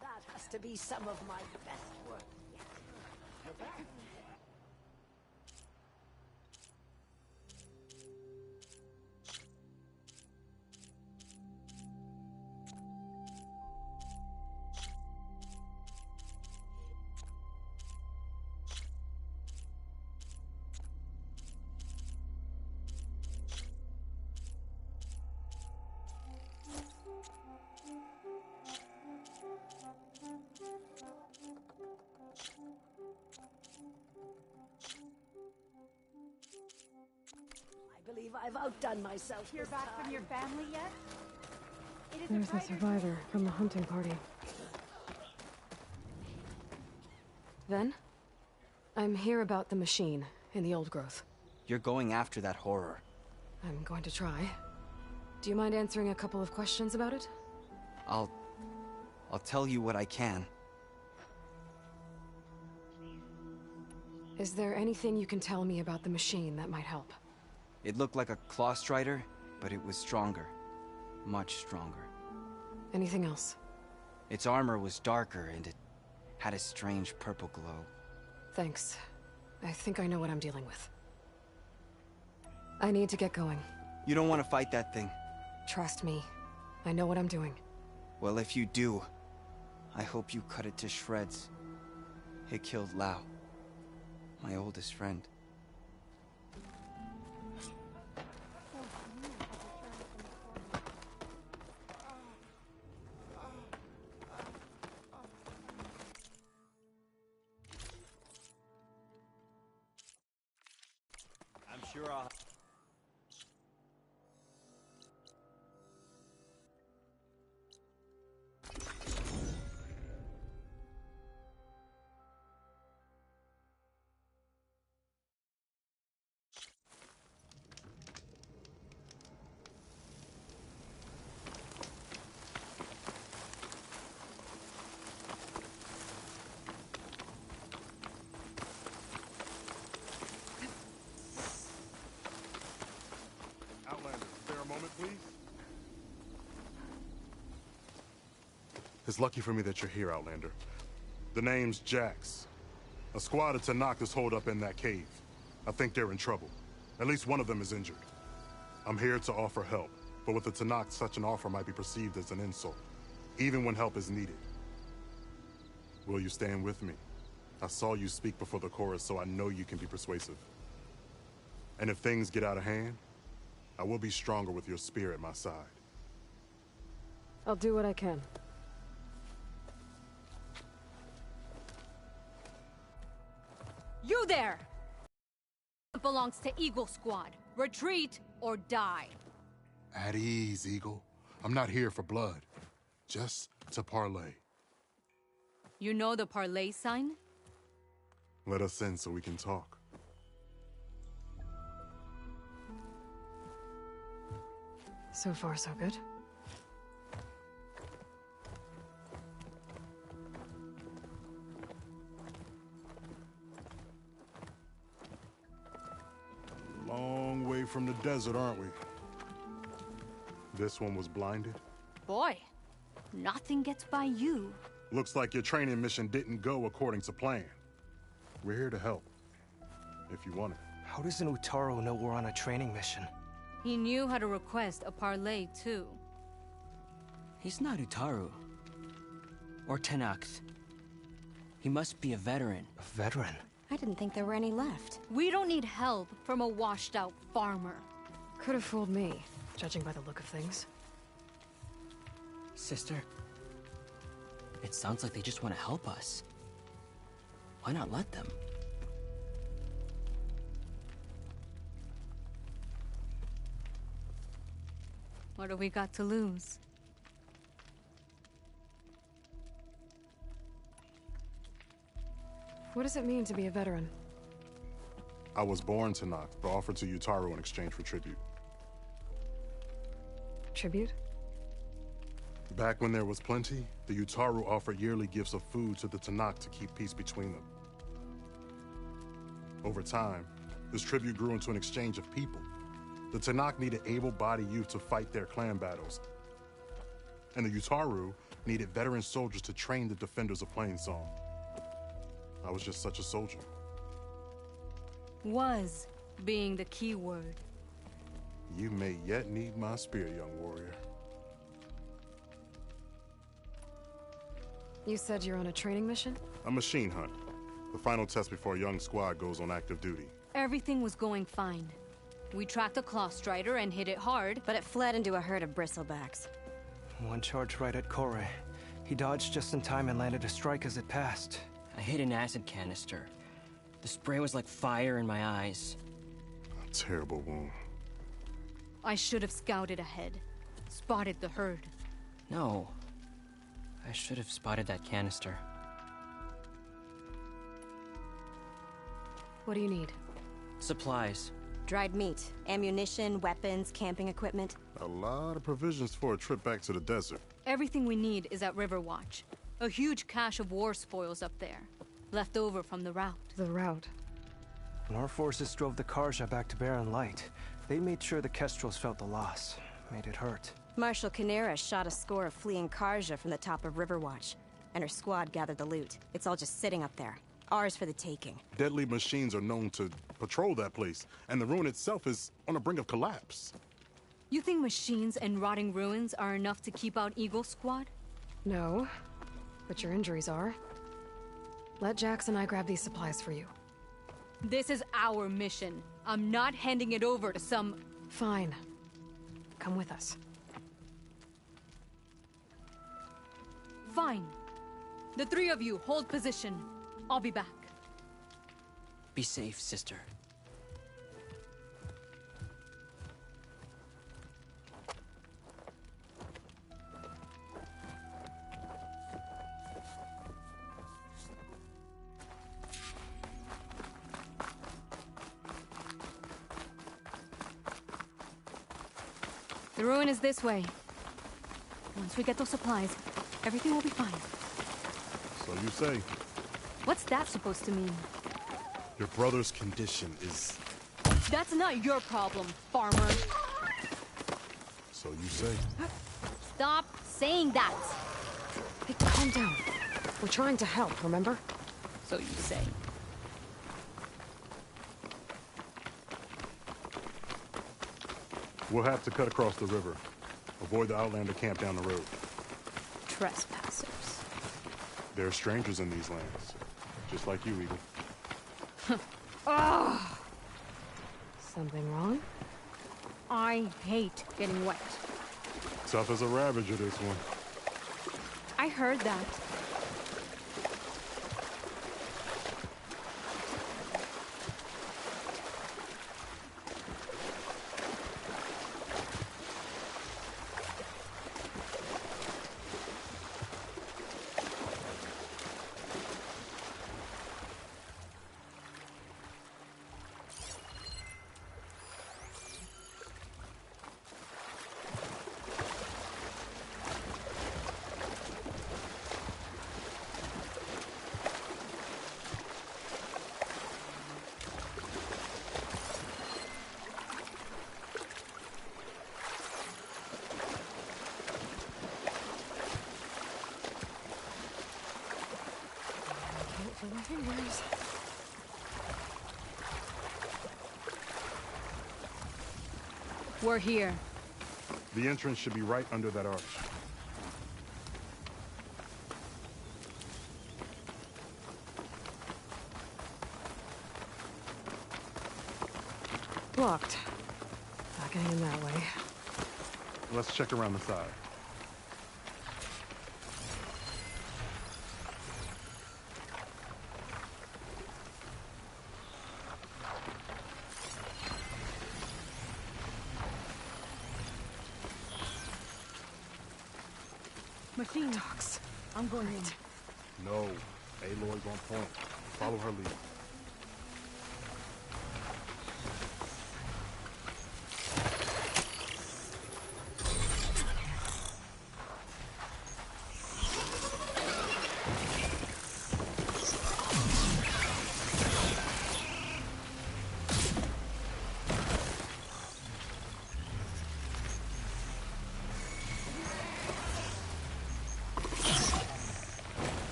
S16: That has to be some of my best work yet. I believe I've outdone myself.
S12: You're back from your family yet?
S3: There's the survivor from the hunting party. Then? I'm here about the machine in the old growth.
S17: You're going after that horror.
S3: I'm going to try. Do you mind answering a couple of questions about it?
S17: I'll tell you what I can.
S3: Is there anything you can tell me about the machine that might help?
S17: It looked like a Clawstrider, but it was stronger. Much stronger.
S3: Anything else?
S17: Its armor was darker, and it had a strange purple glow.
S3: Thanks. I think I know what I'm dealing with. I need to get going.
S17: You don't want to fight that thing.
S3: Trust me. I know what I'm doing.
S17: Well, if you do, I hope you cut it to shreds. It killed Lao, my oldest friend.
S9: I'm sure I'll...
S18: It's lucky for me that you're here, Outlander. The name's Jax. A squad of Tanakh is holed up in that cave. I think they're in trouble. At least one of them is injured. I'm here to offer help, but with the Tanakh, such an offer might be perceived as an insult, even when help is needed. Will you stand with me? I saw you speak before the chorus, so I know you can be persuasive. And if things get out of hand, I will be stronger with your spear at my side.
S3: I'll do what I can.
S19: You there! It belongs to Eagle Squad. Retreat or die.
S18: At ease, Eagle. I'm not here for blood. Just to parlay.
S19: You know the parlay sign?
S18: Let us in so we can talk.
S3: So far, so good.
S18: Long way from the desert, aren't we? This one was blinded?
S19: Boy, nothing gets by you.
S18: Looks like your training mission didn't go according to plan. We're here to help, if you want it.
S10: How does an Utaru know we're on a training mission?
S19: He knew how to request a parlay, too.
S20: He's not Utaru. Or Tenakth. He must be a veteran.
S10: A veteran?
S21: I didn't think there were any left.
S19: We don't need help from a washed-out farmer.
S3: Could have fooled me, judging by the look of things.
S20: Sister, it sounds like they just want to help us. Why not let them?
S19: What do we got to lose?
S3: What does it mean to be a veteran?
S18: I was born Tenakth, but offered to Utaru in exchange for tribute.
S3: Tribute?
S18: Back when there was plenty, the Utaru offered yearly gifts of food to the Tenakth to keep peace between them. Over time, this tribute grew into an exchange of people. The Tenakth needed able-bodied youth to fight their clan battles. And the Utaru needed veteran soldiers to train the defenders of Plainsong. I was just such a soldier.
S19: Was being the key word.
S18: You may yet need my spear, young warrior.
S3: You said you're on a training mission?
S18: A machine hunt. The final test before a young squad goes on active duty.
S19: Everything was going fine. We tracked a claw strider and hit it hard,
S21: but it fled into a herd of bristlebacks.
S10: One charge right at Kore. He dodged just in time and landed a strike as it passed.
S20: I hit an acid canister. The spray was like fire in my eyes.
S18: A terrible wound.
S19: I should have scouted ahead. Spotted the herd.
S20: No. I should have spotted that canister.
S3: What do you need?
S20: Supplies.
S21: Dried meat, ammunition, weapons, camping equipment.
S18: A lot of provisions for a trip back to the desert.
S19: Everything we need is at Riverwatch. A huge cache of war spoils up there. Left over from the route.
S3: The route?
S10: When our forces drove the Karja back to Barren Light, they made sure the Kestrels felt the loss. Made it hurt.
S21: Marshal Canera shot a score of fleeing Karja from the top of Riverwatch, and her squad gathered the loot. It's all just sitting up there. Ours for the taking.
S18: Deadly machines are known to patrol that place, and the ruin itself is on the brink of collapse.
S19: You think machines and rotting ruins are enough to keep out Eagle Squad?
S3: No, but your injuries are. Let Jax and I grab these supplies for you.
S19: This is our mission. I'm not handing it over to some...
S3: Fine. Come with us.
S19: Fine. The three of you hold position. I'll be back.
S20: Be safe, sister.
S19: The ruin is this way. Once we get those supplies, everything will be fine.
S18: So you say.
S19: What's that supposed to mean?
S18: Your brother's condition is...
S19: That's not your problem, farmer.
S18: So you say.
S19: Stop saying that!
S3: Hey, calm down. We're trying to help, remember?
S19: So you say.
S18: We'll have to cut across the river. Avoid the Outlander camp down the road.
S19: Trespassers.
S18: There are strangers in these lands. Just like you, Eagle.
S3: Oh! Something wrong?
S19: I hate getting wet.
S18: Tough as a Ravager, this one.
S19: I heard that. We're here.
S18: The entrance should be right under that arch.
S3: Blocked. Not getting in that way.
S18: Let's check around the side.
S19: Machine.
S3: Dogs.
S19: I'm going in.
S18: No. Aloy's on point. Follow her lead.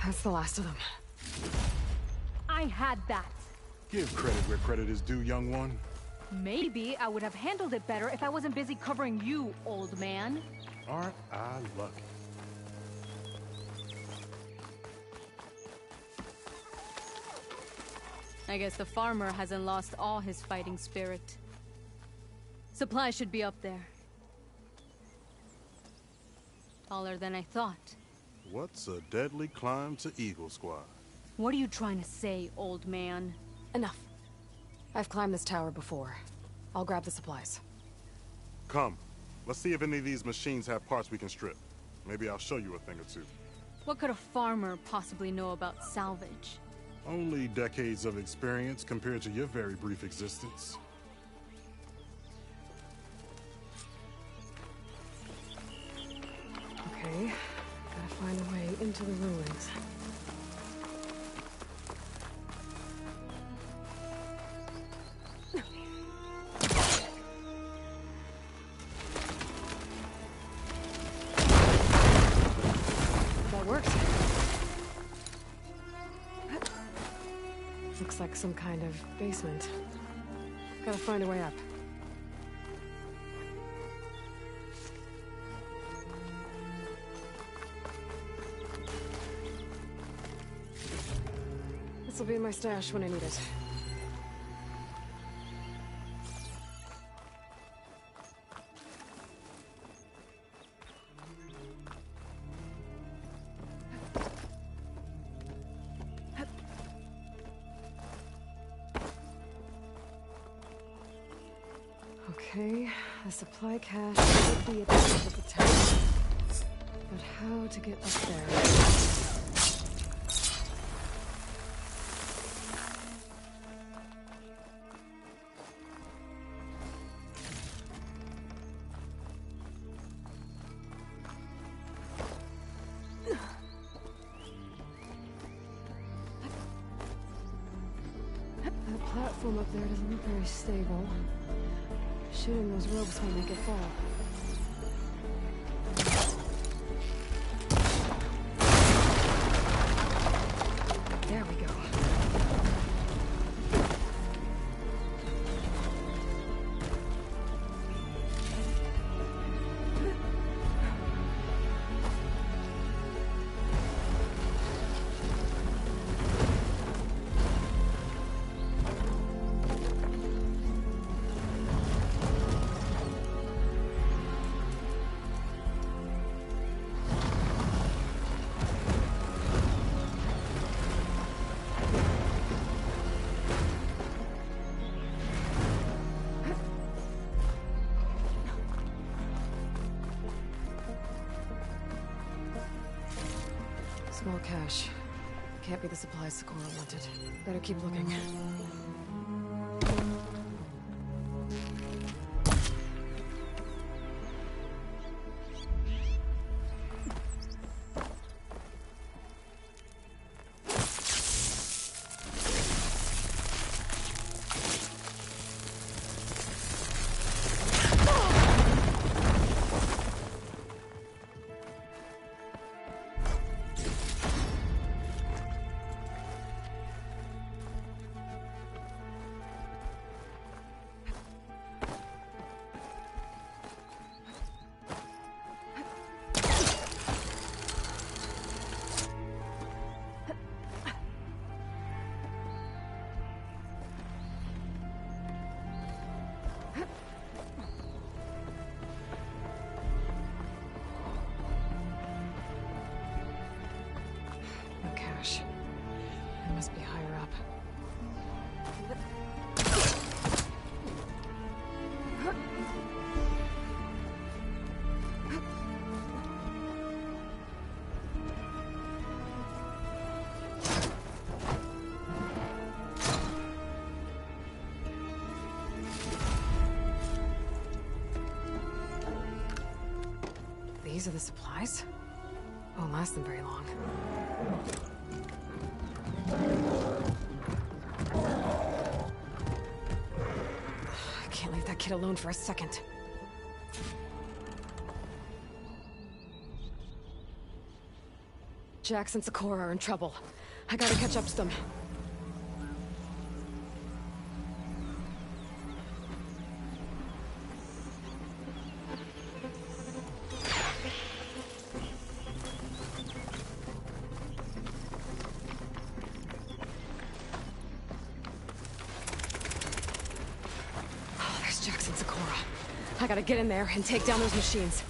S3: That's the last of them.
S19: I had that.
S18: Give credit where credit is due, young one.
S19: Maybe I would have handled it better if I wasn't busy covering you, old man.
S18: Aren't I lucky?
S19: I guess the farmer hasn't lost all his fighting spirit. Supplies should be up there. Taller than I thought.
S18: What's a deadly climb to Eagle Squad?
S19: What are you trying to say, old man?
S3: Enough. I've climbed this tower before. I'll grab the supplies.
S18: Come. Let's see if any of these machines have parts we can strip. Maybe I'll show you a thing or two.
S19: What could a farmer possibly know about salvage?
S18: Only decades of experience compared to your very brief existence.
S3: Okay. Gotta find a way into the ruins. That works. Looks like some kind of basement. Gotta find a way up. This'll be in my stash when I need it. Okay, the supply cache should be at the top of the tower. But how to get up there? That platform up there doesn't look very stable. Shooting those ropes might make it fall. There we go. Small cache. Can't be the supplies Sakura wanted. Better keep looking. No cache. It must be higher up. These are the supplies? Won't last them very long. I can't leave that kid alone for a second. Jax and Sakura are in trouble. I gotta catch up to them. I gotta get in there and take down those machines.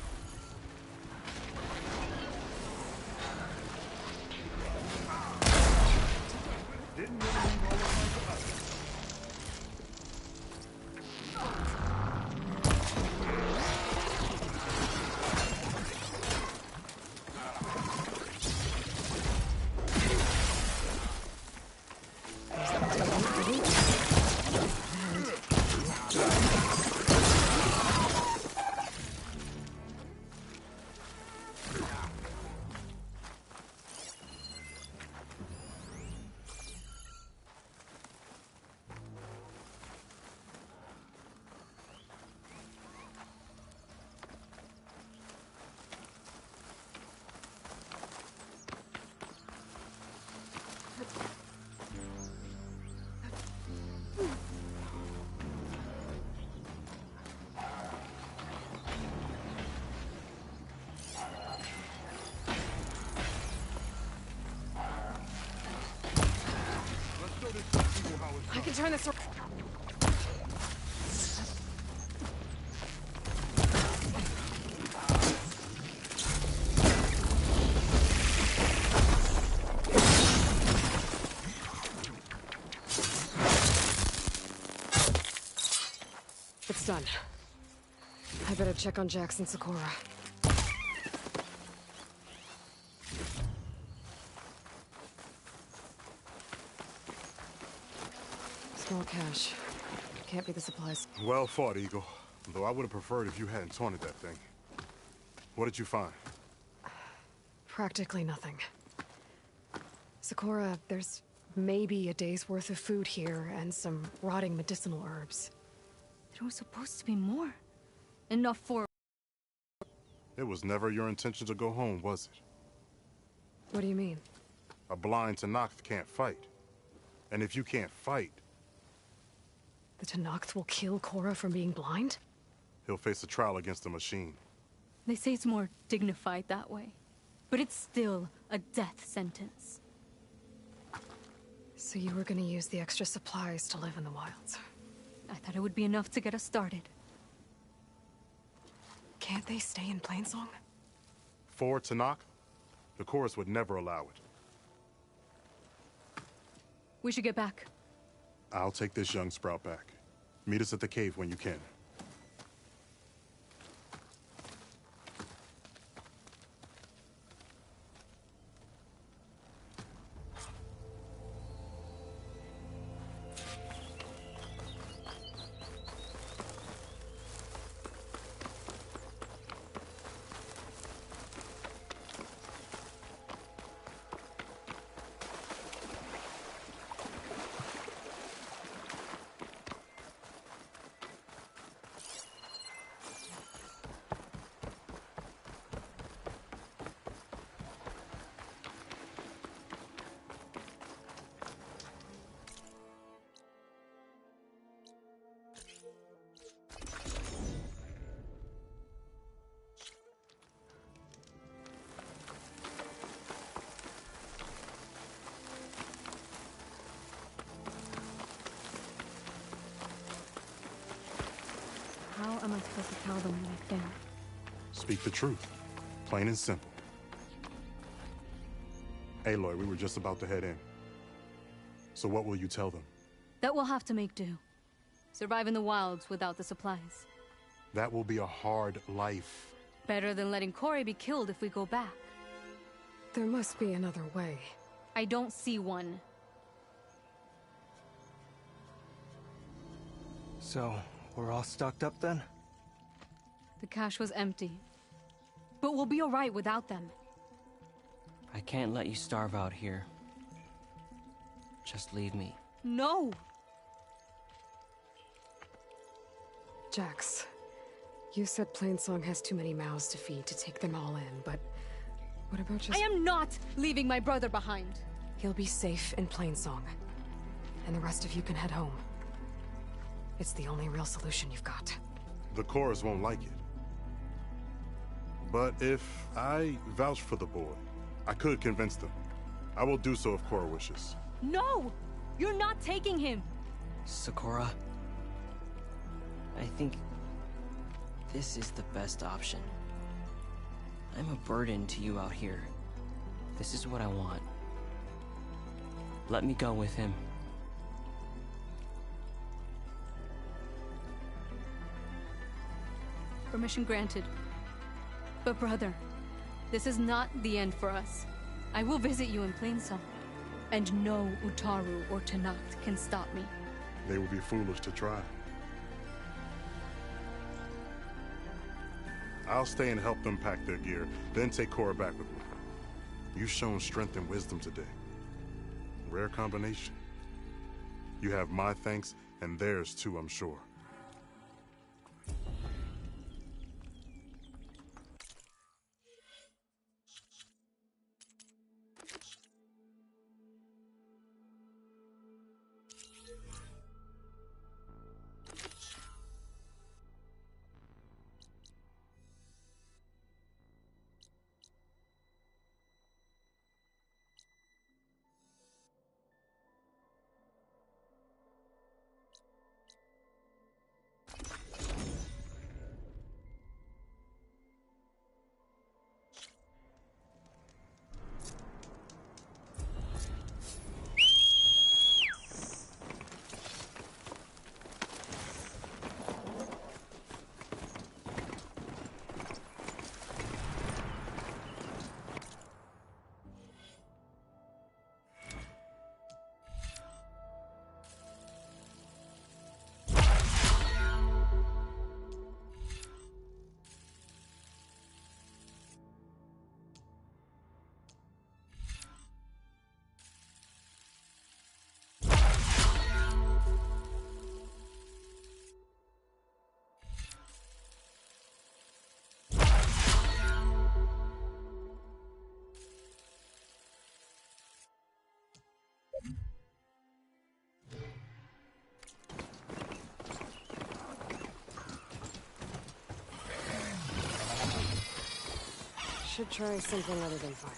S3: I can turn this around. It's done. I better check on Jax and Sakura. Small cache. Can't be the supplies.
S18: Well fought, Eagle. Though I would have preferred if you hadn't taunted that thing. What did you find?
S3: Practically nothing. Sakura, there's maybe a day's worth of food here and some rotting medicinal herbs.
S19: There was supposed to be more. Enough for...
S18: It was never your intention to go home, was it?
S3: What do you mean?
S18: A blind Tenakth can't fight. And if you can't fight...
S3: The Tenakth will kill Korra from being blind?
S18: He'll face a trial against the machine.
S19: They say it's more dignified that way. But it's still a death sentence.
S3: So you were gonna use the extra supplies to live in the wilds?
S19: I thought it would be enough to get us started.
S3: Can't they stay in Plainsong?
S18: For Tenakth, the chorus would never allow it.
S19: We should get back.
S18: I'll take this young sprout back. Meet us at the cave when you can.
S19: nothing.
S18: Speak the truth. Plain and simple. Aloy, we were just about to head in. So what will you tell them?
S19: That we'll have to make do. Survive in the wilds without the supplies.
S18: That will be a hard life.
S19: Better than letting Corey be killed if we go back.
S3: There must be another way.
S19: I don't see one.
S10: So, we're all stocked up then?
S19: The cache was empty. But we'll be alright without them.
S20: I can't let you starve out here. Just leave me.
S19: No!
S3: Jax, you said Plainsong has too many mouths to feed to take them all in, but what about just—
S19: I am not leaving my brother behind!
S3: He'll be safe in Plainsong, and the rest of you can head home. It's the only real solution you've got.
S18: The Chorus won't like it. But if I vouch for the boy, I could convince them. I will do so if Cora wishes.
S19: No! You're not taking him!
S20: Sakura, I think this is the best option. I'm a burden to you out here. This is what I want. Let me go with him.
S19: Permission granted. But brother, this is not the end for us. I will visit you in Plainsong. And no Utaru or Tanakh can stop me.
S18: They would be foolish to try. I'll stay and help them pack their gear, then take Cora back with me. You've shown strength and wisdom today. Rare combination. You have my thanks, and theirs too, I'm sure.
S3: Should try something other than fire.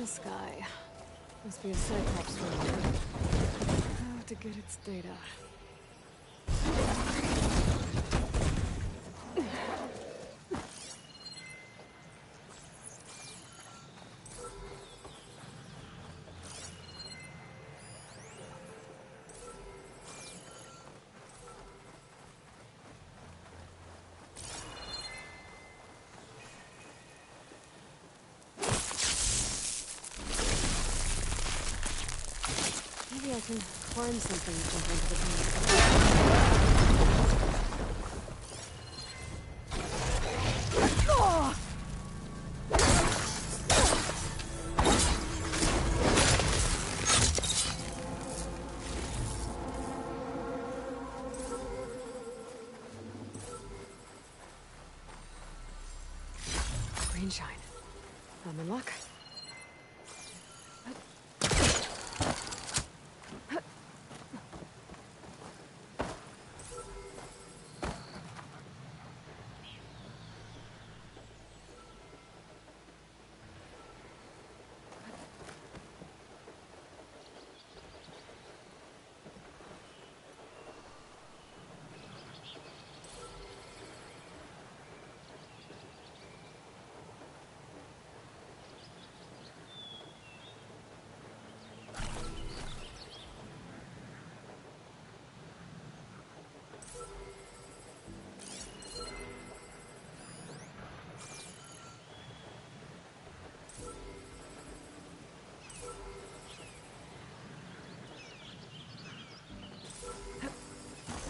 S3: Sky. Must be a Cyclops running. How to get its data. Maybe I can climb something and jump into the tunnel. green shine. I'm in luck.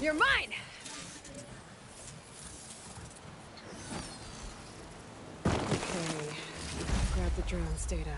S3: You're mine! Okay, grab the drone's data.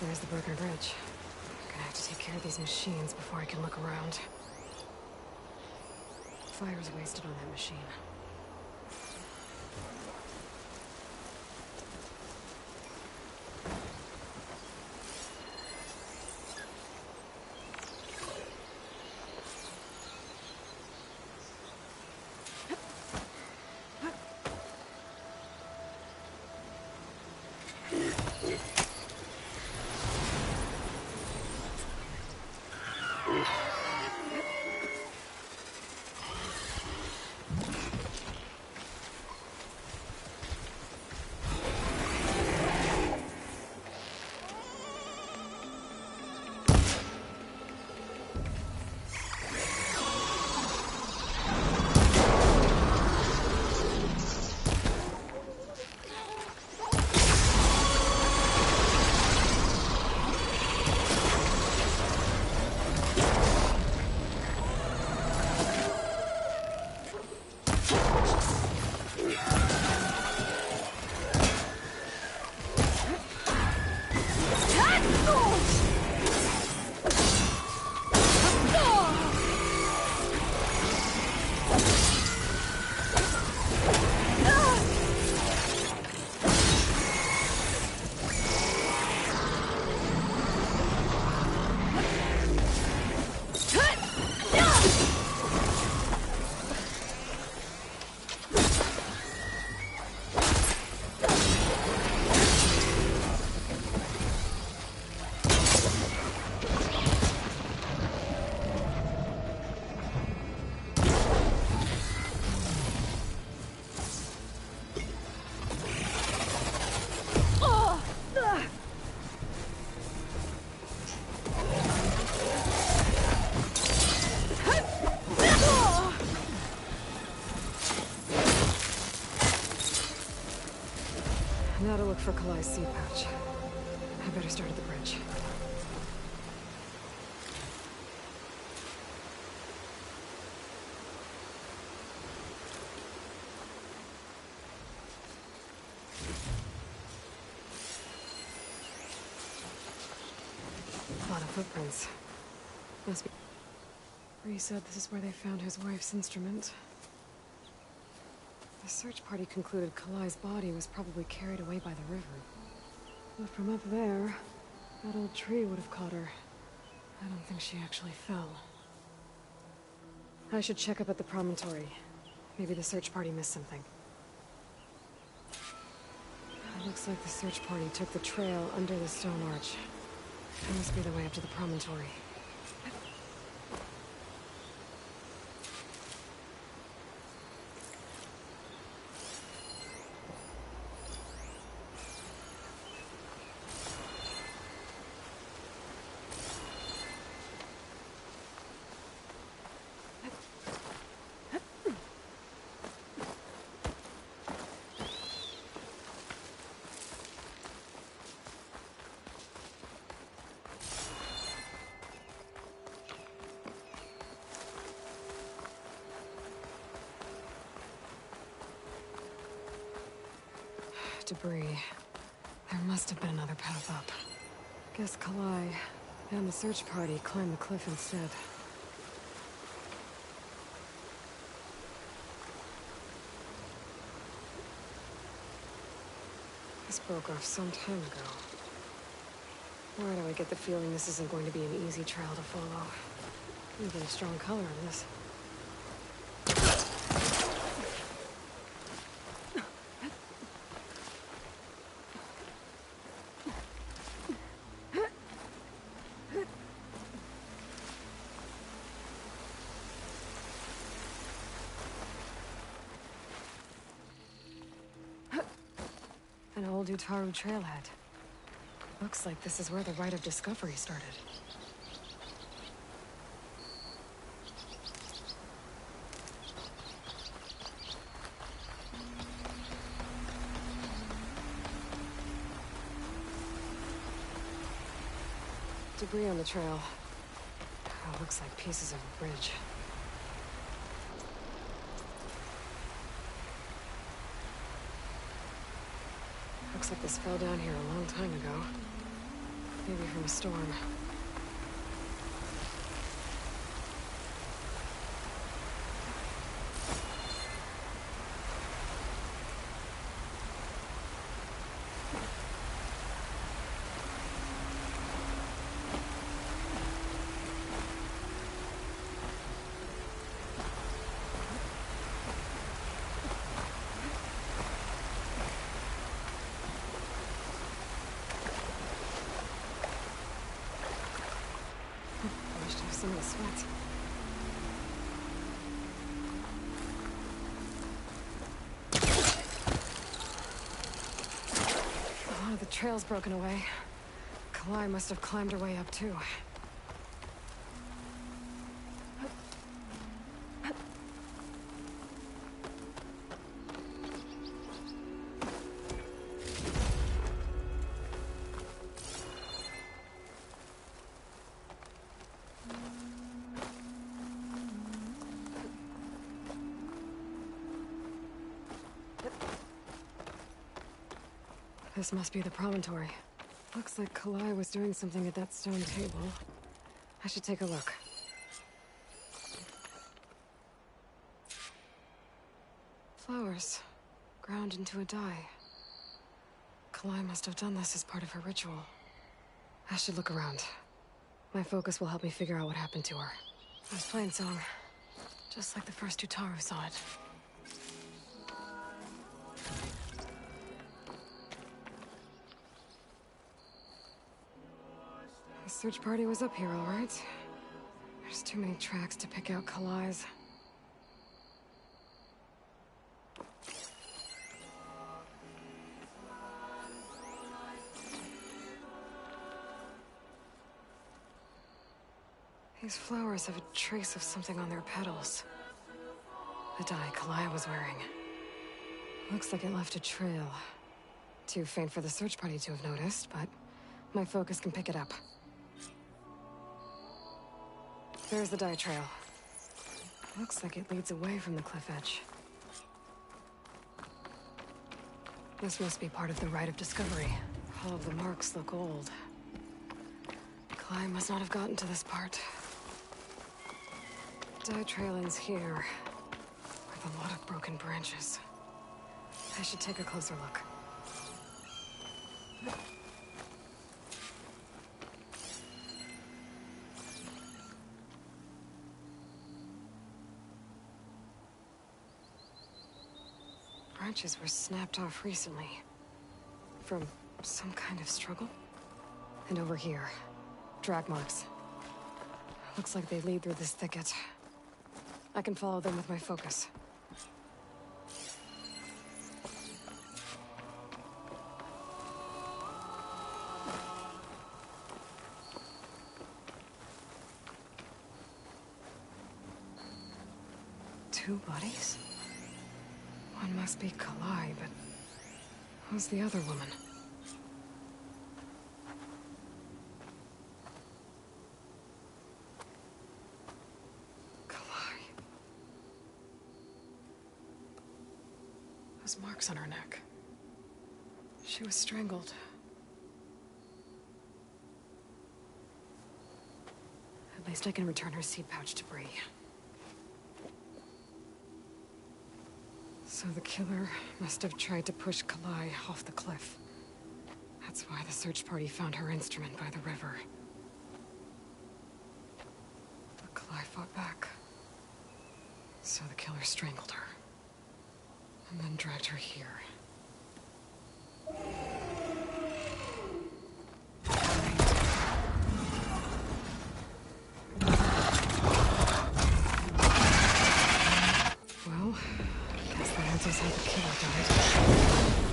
S3: There's the broken bridge. I'm gonna have to take care of these machines before I can look around. Fire's wasted on that machine. Now to look for Kalai's seed pouch. I better start at the bridge. A lot of footprints. Must be... Bree said this is where they found his wife's instrument. The search party concluded Kalai's body was probably carried away by the river. But from up there, that old tree would have caught her. I don't think she actually fell. I should check up at the promontory. Maybe the search party missed something. It looks like the search party took the trail under the stone arch. That must be the way up to the promontory. Debris. There must have been another path up. Guess Kalai and the search party climbed the cliff instead. This broke off some time ago. Why do I get the feeling this isn't going to be an easy trail to follow? Even a strong color in this. An old Utaru trailhead. Looks like this is where the Rite of Discovery started. Debris on the trail. Oh, looks like pieces of a bridge. Looks like this fell down here a long time ago. Maybe from a storm. Some of the sweat. A lot of the trail's broken away. Kalai must have climbed her way up too. This must be the promontory. Looks like Kalai was doing something at that stone table. I should take a look. Flowers. Ground into a dye. Kalai must have done this as part of her ritual. I should look around. My focus will help me figure out what happened to her. I was playing song. Just like the first Utaru saw it. The search party was up here, all right. There's too many tracks to pick out Kalai's. These flowers have a trace of something on their petals. The dye Kalai was wearing. Looks like it left a trail. Too faint for the search party to have noticed, but my focus can pick it up. There's the dye trail. Looks like it leads away from the cliff edge. This must be part of the Rite of Discovery. All of the marks look old. Kalai must not have gotten to this part. Dye trail ends here, with a lot of broken branches. I should take a closer look. Branches were snapped off recently. from some kind of struggle. And over here, drag marks. Looks like they lead through this thicket. I can follow them with my focus. Two bodies? One must be Kalai, but who's the other woman? Kalai. Those marks on her neck. She was strangled. At least I can return her seed pouch to Bree. So the killer must have tried to push Kalai off the cliff. That's why the search party found her instrument by the river. But Kalai fought back. So the killer strangled her. And then dragged her here. Well, guess that answers how the killer died.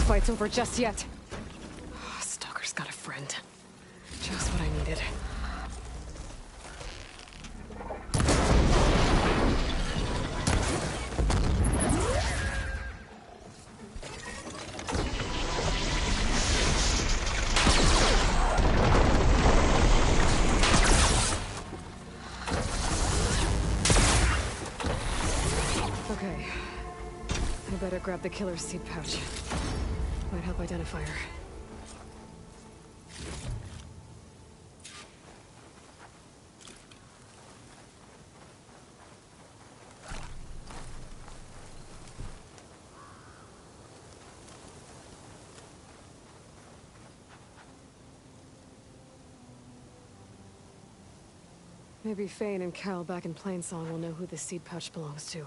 S3: Fight's over just yet. Oh, Stalker's got a friend. Just what I needed. Okay. I better grab the killer's seed pouch. Might help identify her. Maybe Fane and Cal back in Plainsong will know who the seed pouch belongs to.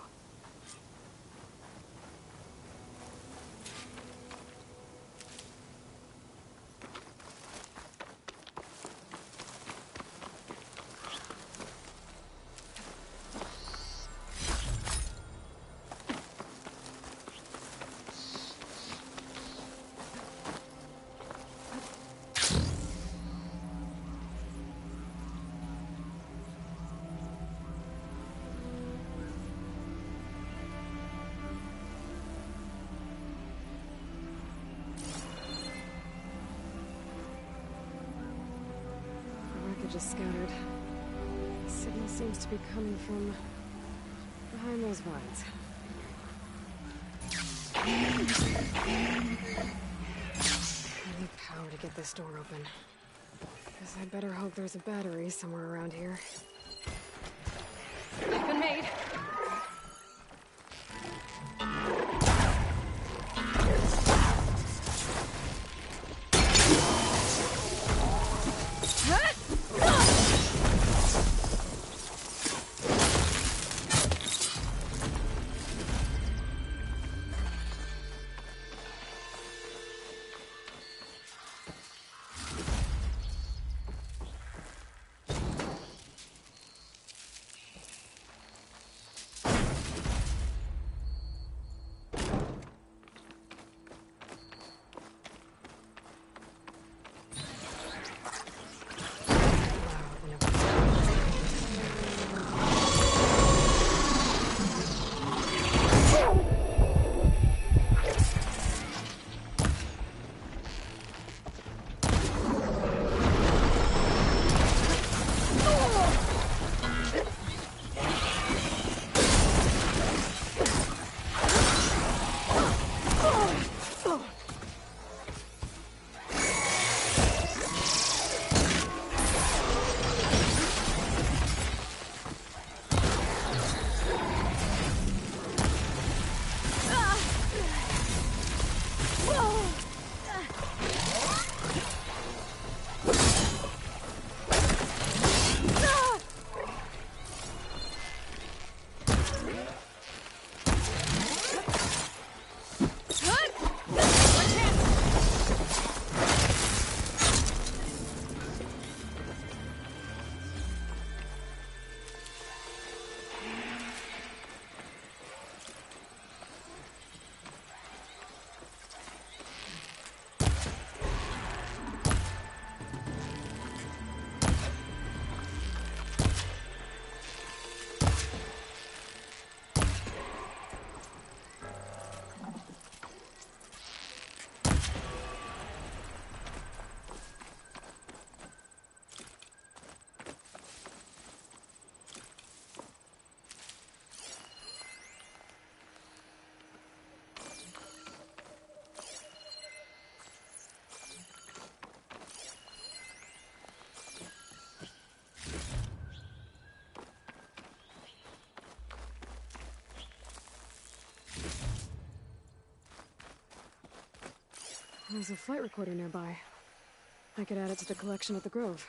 S3: Just scattered. The signal seems to be coming from behind those vines. I need power to get this door open. Guess I'd better hope there's a battery somewhere around here. Been made. There's a flight recorder nearby. I could add it to the collection at the Grove.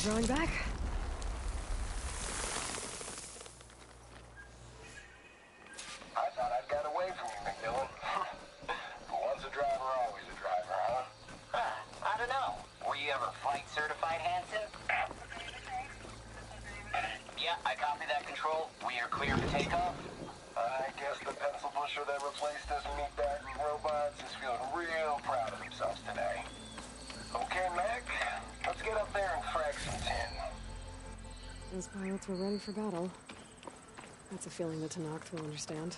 S3: Drawing back.
S6: I thought I'd got away from you, McMillan. But once a driver, always a driver, huh?
S16: I don't know. Were you ever flight certified, Hanson? Yeah, I copy that, Control. We are clear for takeoff.
S6: I guess the pencil pusher that replaced us meatbagging robots is feeling real proud of themselves today. Okay, Mac, let's get up there and frag some tin.
S3: Those pilots were ready for battle. That's a feeling that Tenakth will understand.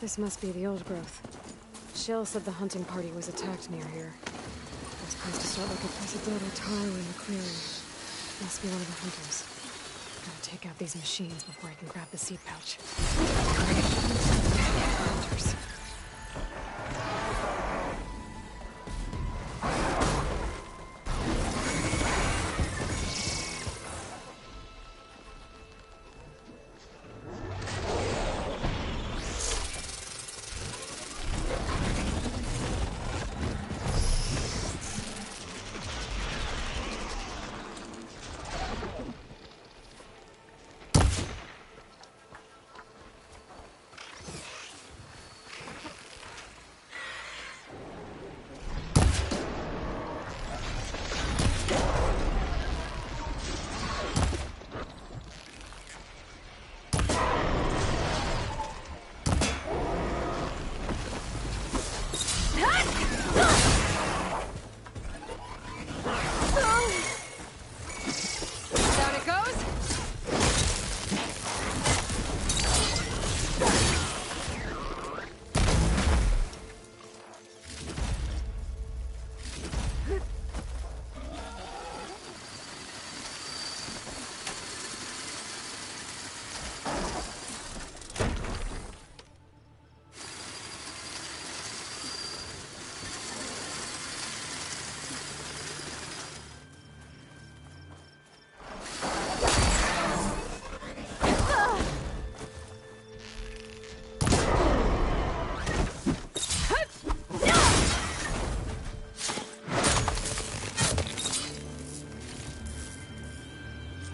S3: This must be the old growth. Shell said the hunting party was attacked near here. I was supposed to start looking for a dead Utaru in the clearing. Must be one of the hunters. Gotta take out these machines before I can grab the seat pouch. Hunters.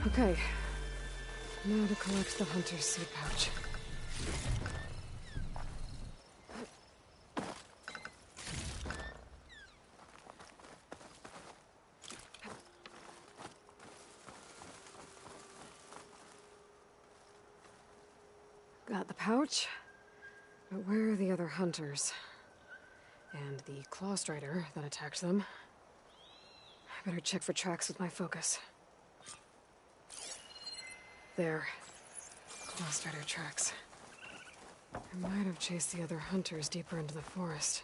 S3: Okay. Now to collect the hunter's seed pouch. Got the pouch, but where are the other hunters? And the claw strider that attacked them? I better check for tracks with my focus. There. Claw strider tracks. I might have chased the other hunters deeper into the forest.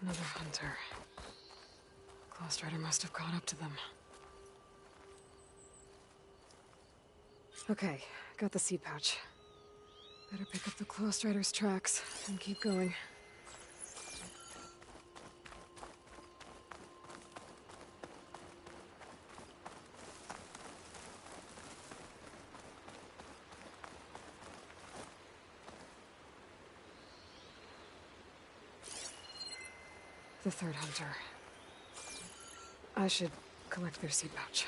S3: Another hunter. Claw strider must have caught up to them. Okay, got the seed pouch. Better pick up the claw strider's tracks and keep going. The third hunter. I should collect their seed pouch.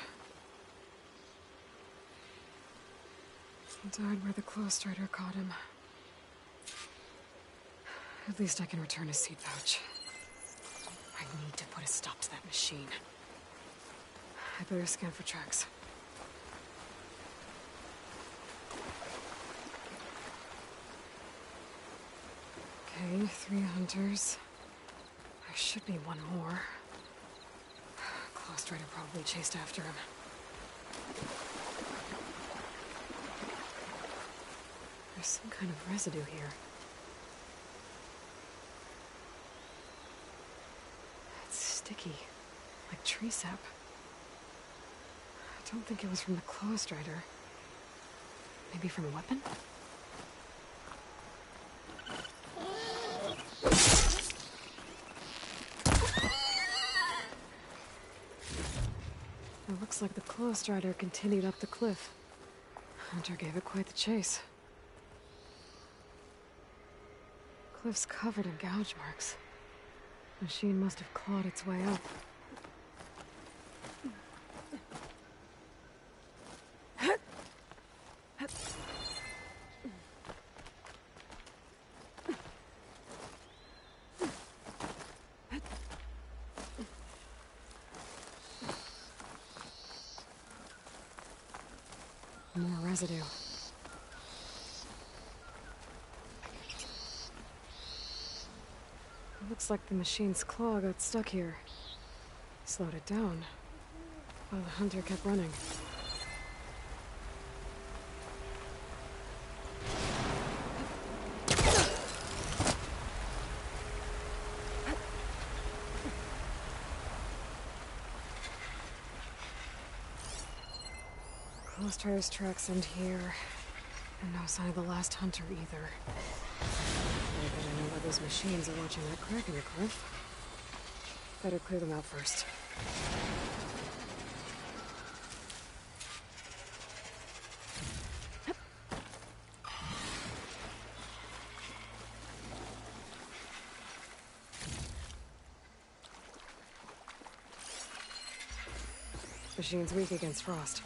S3: He died where the claw strider caught him. At least I can return his seed pouch. I need to put a stop to that machine. I better scan for tracks. Okay, 3 hunters. There should be one more. Claw strider probably chased after him. There's some kind of residue here. It's sticky, like tree sap. I don't think it was from the claw strider. Maybe from a weapon? It looks like the claw strider continued up the cliff. Hunter gave it quite the chase. Cliff's covered in gouge marks. Machine must have clawed its way up. More residue. It looks like the machine's claw got stuck here. Slowed it down, while the hunter kept running. Claw strider's tracks end here, and no sign of the last hunter either. I bet I know why those machines are watching that crack in the cliff. Better clear them out first. Machine's weak against frost.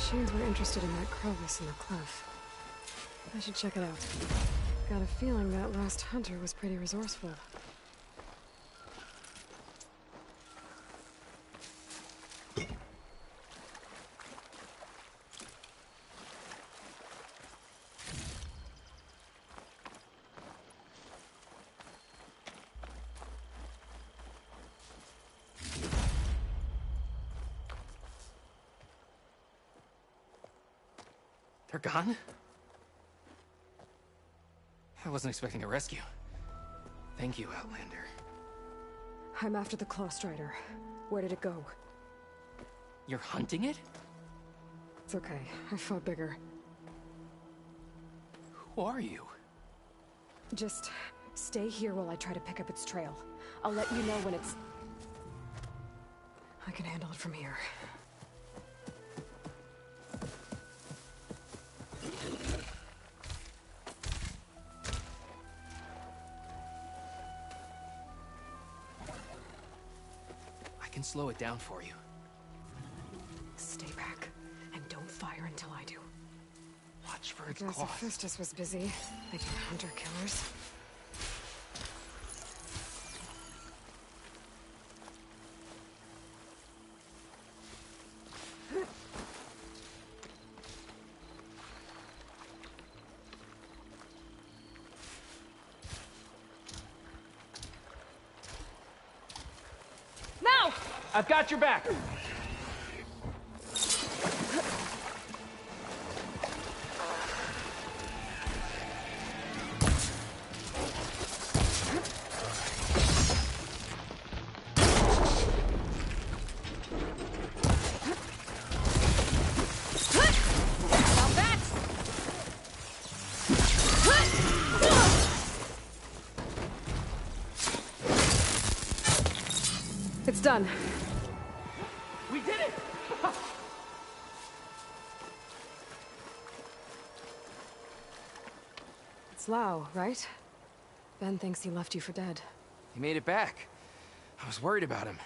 S3: Machines were interested in that crevice in the cliff. I should check it out. Got a feeling that last hunter was pretty resourceful.
S7: They're gone? I wasn't expecting a rescue. Thank you, Outlander.
S3: I'm after the Claw Strider. Where did it go?
S7: You're hunting it?
S3: It's okay. I fought bigger.
S7: Who are you?
S3: Just stay here while I try to pick up its trail. I'll let you know when it's... I can handle it from here.
S7: I can slow it down for you.
S3: Stay back, and don't fire until I do.
S7: Watch for its
S3: I guess
S7: claws.
S3: Hephaestus was busy making hunter-killers.
S7: Now! I've got your back.
S3: It's done.
S7: We did it!
S3: It's Lau, right? Ben thinks he left you for dead.
S7: He made it back. I was worried about him.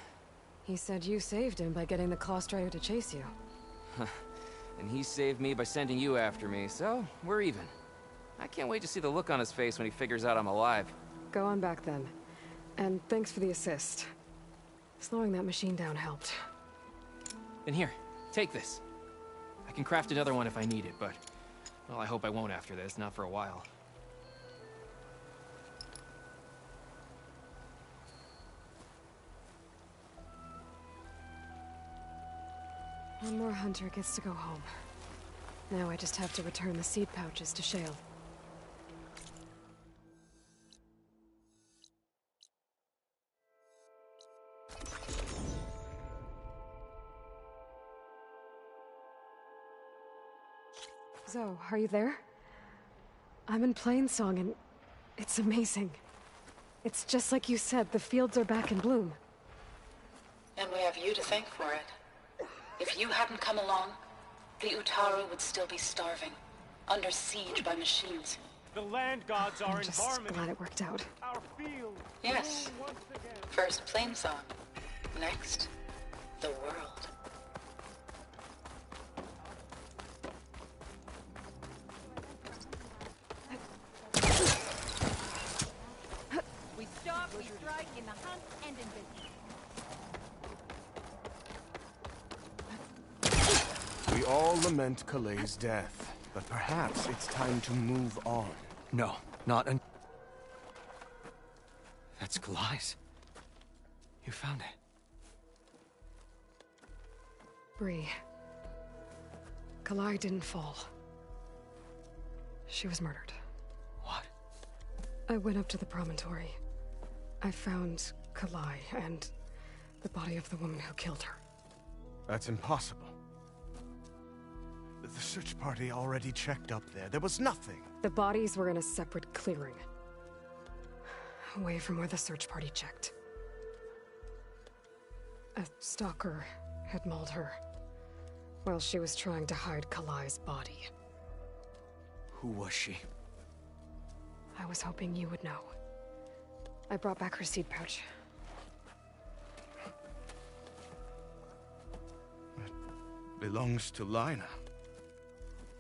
S3: He said you saved him by getting the Claw Strider to chase you.
S7: And he saved me by sending you after me, so we're even. I can't wait to see the look on his face when he figures out I'm alive.
S3: Go on back then. And thanks for the assist. Slowing that machine down helped.
S7: Then here, take this. I can craft another one if I need it, but... well, I hope I won't after this, not for a while.
S3: One more hunter gets to go home. Now I just have to return the seed pouches to Shale. Zoe, are you there? I'm in Plainsong and it's amazing. It's just like you said, the fields are back in bloom.
S4: And we have you to thank for it. If you hadn't come along, the Utaru would still be starving, under siege by machines.
S9: The land gods are
S3: I'm
S9: in
S3: just
S9: harmony.
S3: glad it worked out.
S9: Our field.
S4: Yes. First Plainsong. Next, the world.
S16: We stop, we strike in the hunt and in business.
S13: We all lament Kalei's death, but perhaps it's time to move on.
S10: No, not un... That's Kalai's. You found it.
S3: Bree. Kalai didn't fall. She was murdered.
S10: What?
S3: I went up to the promontory. I found Kalai and the body of the woman who killed her.
S13: That's impossible. The search party already checked up there. There was nothing.
S3: The bodies were in a separate clearing. Away from where the search party checked. A stalker had mauled her while she was trying to hide Kalai's body.
S10: Who was she?
S3: I was hoping you would know. I brought back her seed pouch.
S13: It belongs to Lina.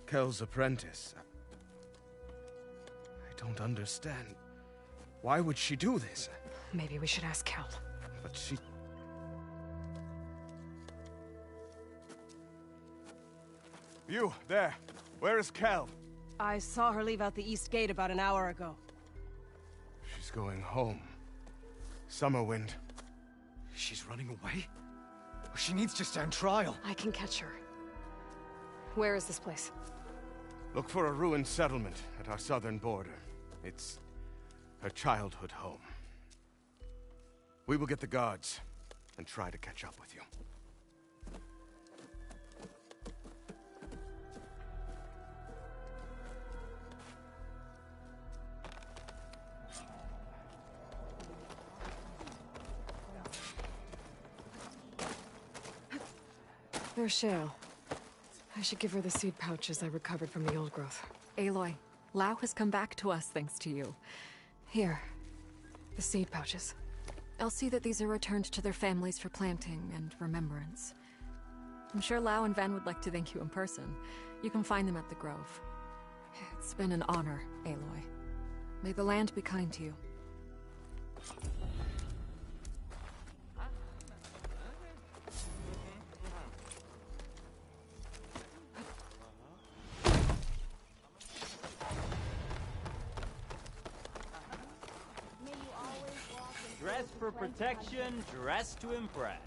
S13: Kel's apprentice.
S10: don't understand. Why would she do this?
S3: Maybe we should ask Kel.
S10: But she...
S13: You, there. Where is Kel?
S2: I saw her leave out the east gate about an hour ago.
S13: She's going home. Summerwind.
S10: She's running away? She needs to stand trial.
S3: I can catch her. Where is this place?
S13: Look for a ruined settlement at our southern border. It's her childhood home. We will get the guards and try to catch up with you.
S3: There's Shale. I should give her the seed pouches I recovered from the old growth.
S22: Aloy, Lau has come back to us thanks to you.
S3: Here. The seed pouches.
S22: I'll see that these are returned to their families for planting and remembrance. I'm sure Lau and Van would like to thank you in person. You can find them at the Grove. It's been an honor, Aloy. May the land be kind to you.
S23: Dress for protection, dress to impress.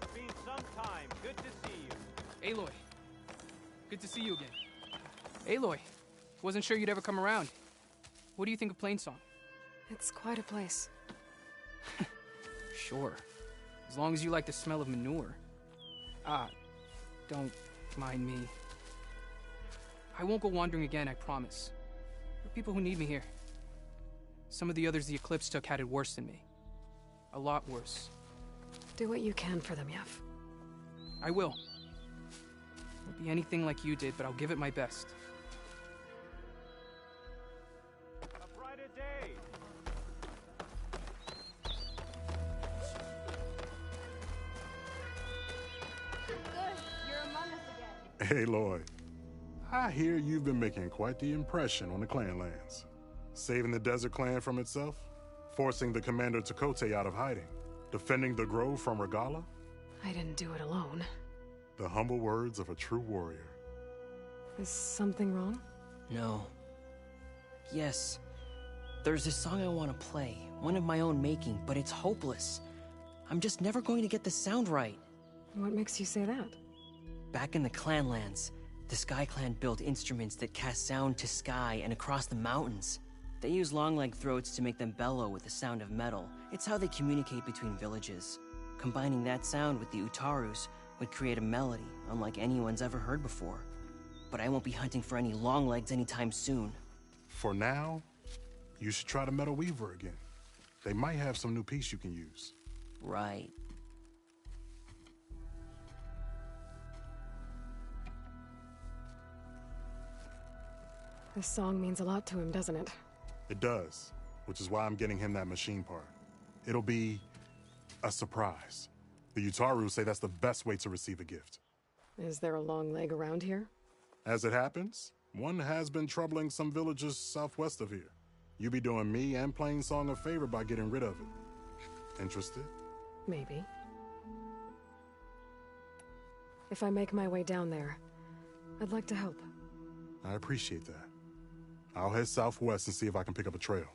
S23: It's been some time. Good to see you.
S24: Aloy. Good to see you again. Aloy. Wasn't sure you'd ever come around. What do you think of Plainsong?
S3: It's quite a place.
S24: Sure. As long as you like the smell of manure. Don't mind me. I won't go wandering again, I promise. There are people who need me here. Some of the others the Eclipse took had it worse than me. A lot worse.
S3: Do what you can for them, Yev.
S24: I will. Won't be anything like you did, but I'll give it my best.
S23: A brighter day.
S18: Aloy, I hear you've been making quite the impression on the clan lands. Saving the desert clan from itself, forcing the commander Tekote out of hiding, defending the grove from Regala.
S3: I didn't do it alone.
S18: The humble words of a true warrior.
S3: Is something wrong?
S20: No. Yes. There's this song I want to play, one of my own making, but it's hopeless. I'm just never going to get the sound right.
S3: What makes you say that?
S20: Back in the Clanlands, the Sky Clan built instruments that cast sound to sky and across the mountains. They use long-leg throats to make them bellow with the sound of metal. It's how they communicate between villages. Combining that sound with the Utarus would create a melody unlike anyone's ever heard before. But I won't be hunting for any longlegs anytime soon.
S18: For now, you should try the Metal Weaver again. They might have some new piece you can use.
S20: Right.
S3: This song means a lot to him, doesn't it?
S18: It does, which is why I'm getting him that machine part. It'll be a surprise. The Utaru say that's the best way to receive a gift.
S3: Is there a long leg around here?
S18: As it happens, one has been troubling some villages southwest of here. You be doing me and Plainsong a favor by getting rid of it. Interested?
S3: Maybe. If I make my way down there, I'd like to help.
S18: I appreciate that. I'll head southwest and see if I can pick up a trail.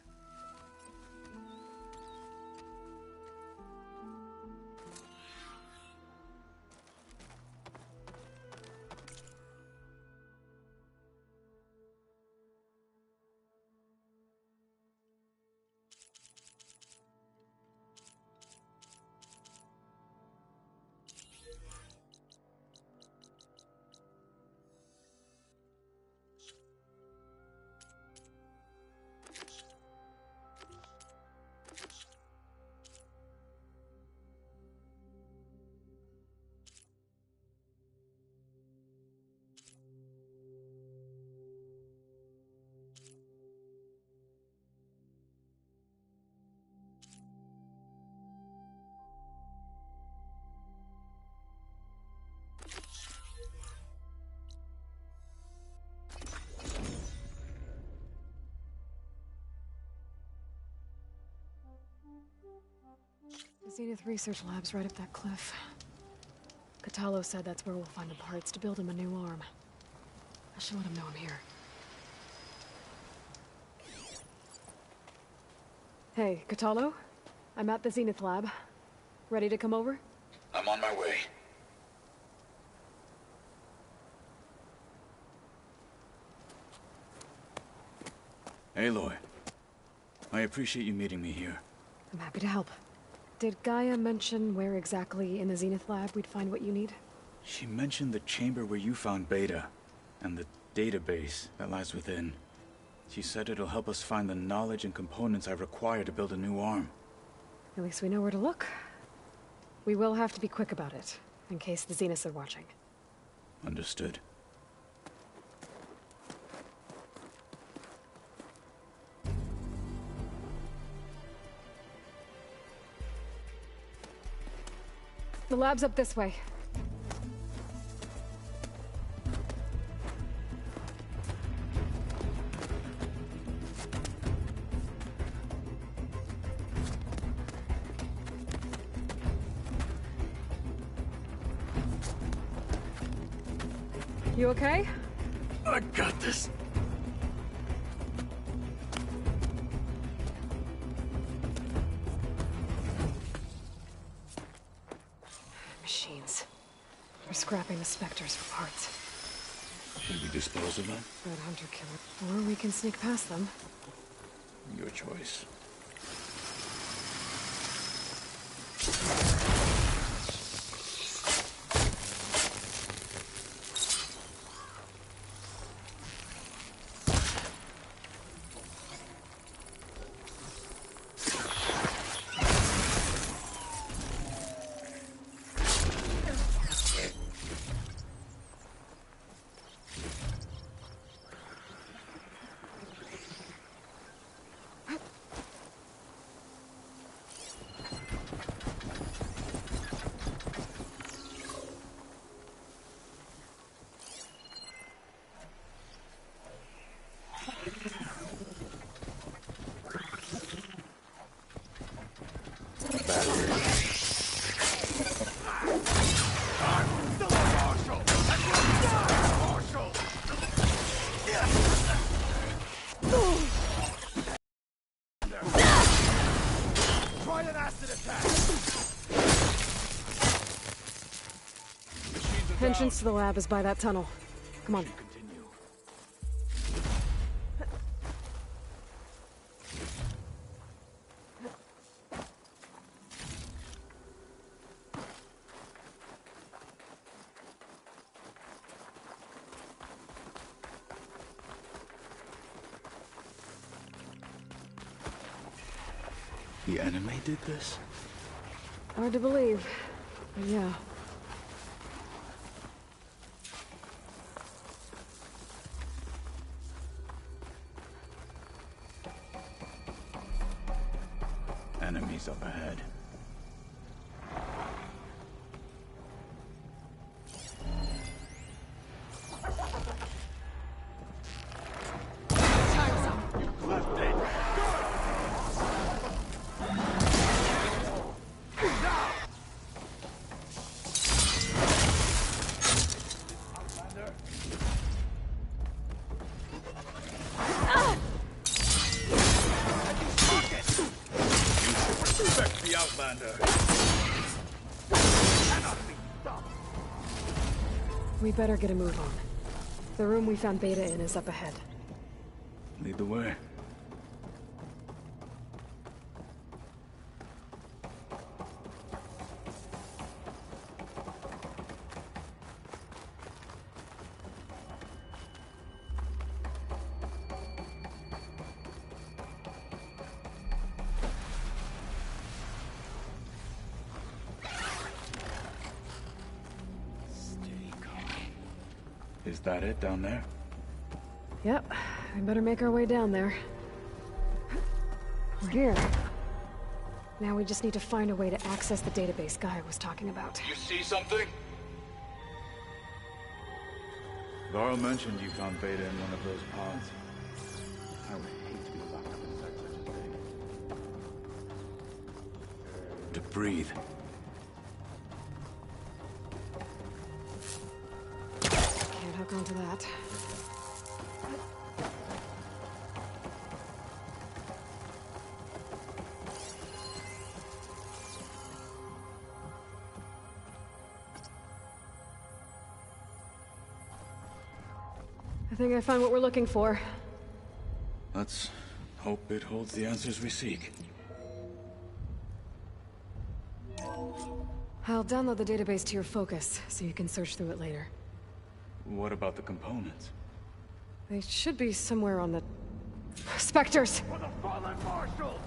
S3: Zenith Research Lab's right up that cliff. Catalo said that's where we'll find the parts to build him a new arm. I should let him know I'm here. Hey, Catalo? I'm at the Zenith Lab. Ready to come over?
S1: I'm on my way. Aloy, I appreciate you meeting me here.
S3: I'm happy to help. Did Gaia mention where exactly in the Zenith Lab we'd find what you need?
S1: She mentioned the chamber where you found Beta, and the database that lies within. She said it'll help us find the knowledge and components I require to build a new arm.
S3: At least we know where to look. We will have to be quick about it, in case the Zeniths are watching.
S1: Understood.
S3: The lab's up this way. You okay?
S1: I got this.
S3: Machines. They're scrapping the specters for parts.
S1: Should we dispose of them?
S3: Red hunter killer. Or we can sneak past them.
S1: Your choice. Entrance to the lab is by that tunnel. Come on. The enemy did this?
S3: Hard to believe, but yeah.
S1: Enemies up ahead.
S3: We better get a move on. The room we found Beta in is up ahead.
S1: Lead the way. Is that it down there?
S3: Yep, we better make our way down there. We're here. Now we just need to find a way to access the database Gaia was talking about.
S1: You see something? Varl mentioned you found Beta in one of those pods. I would hate to be locked up inside such a thing. To breathe.
S3: Can't hook onto that. I think I found what we're looking for.
S1: Let's hope it holds the answers we seek.
S3: I'll download the database to your Focus, so you can search through it later.
S1: What about the components?
S3: They should be somewhere on the... Spectres!
S6: For the fallen marshal!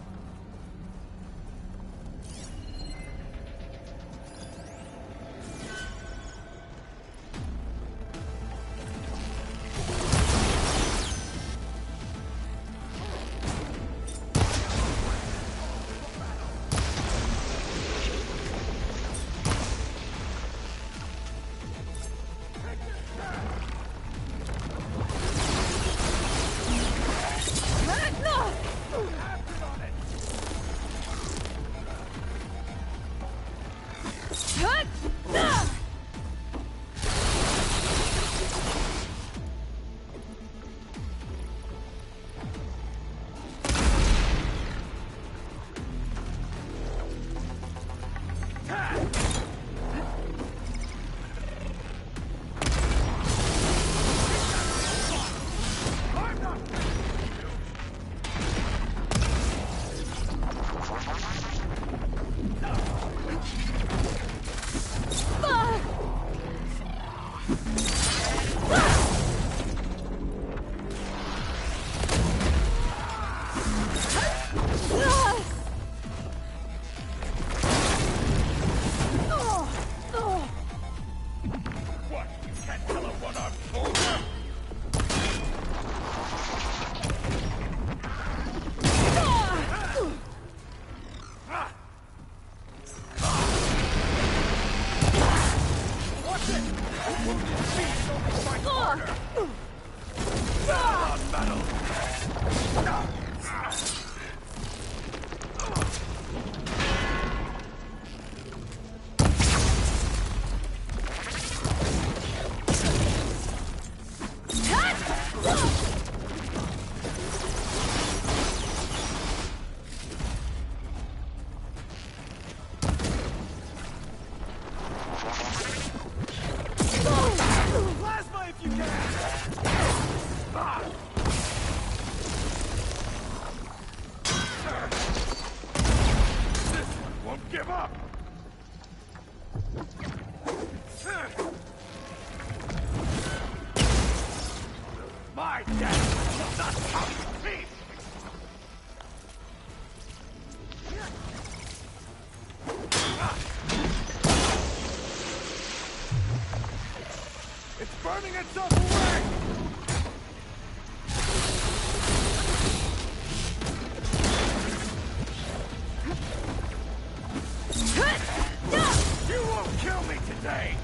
S6: Burning itself away! You won't kill me today!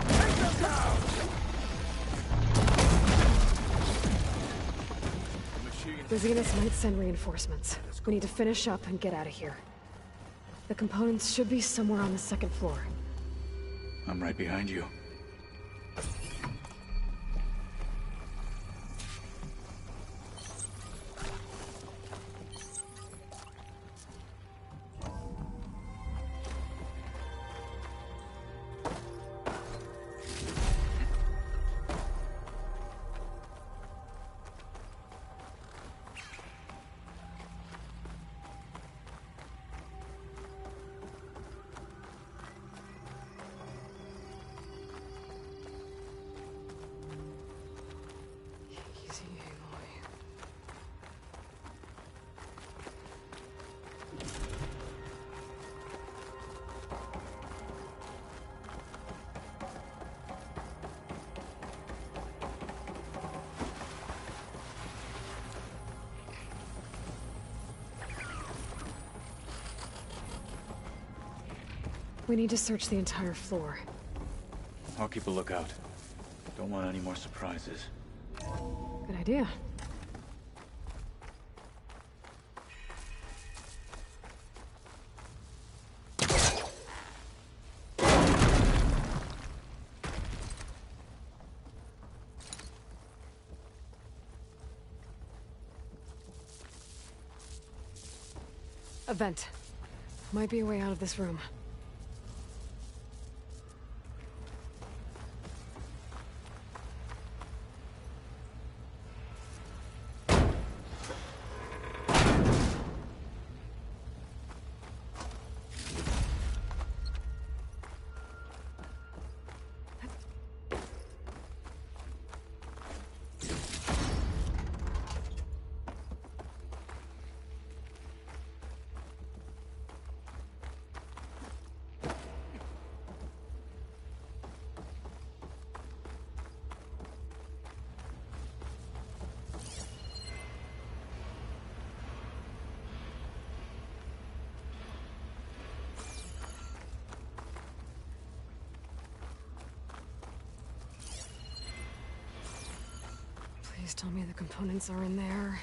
S6: Take them down!
S3: The Zeniths might send reinforcements. We need to finish up and get out of here. The components should be somewhere on the second floor.
S1: I'm right behind you.
S3: We need to search the entire floor.
S1: I'll keep a lookout. Don't want any more surprises.
S3: Good idea. A vent. Might be a way out of this room. Please tell me the components are in there.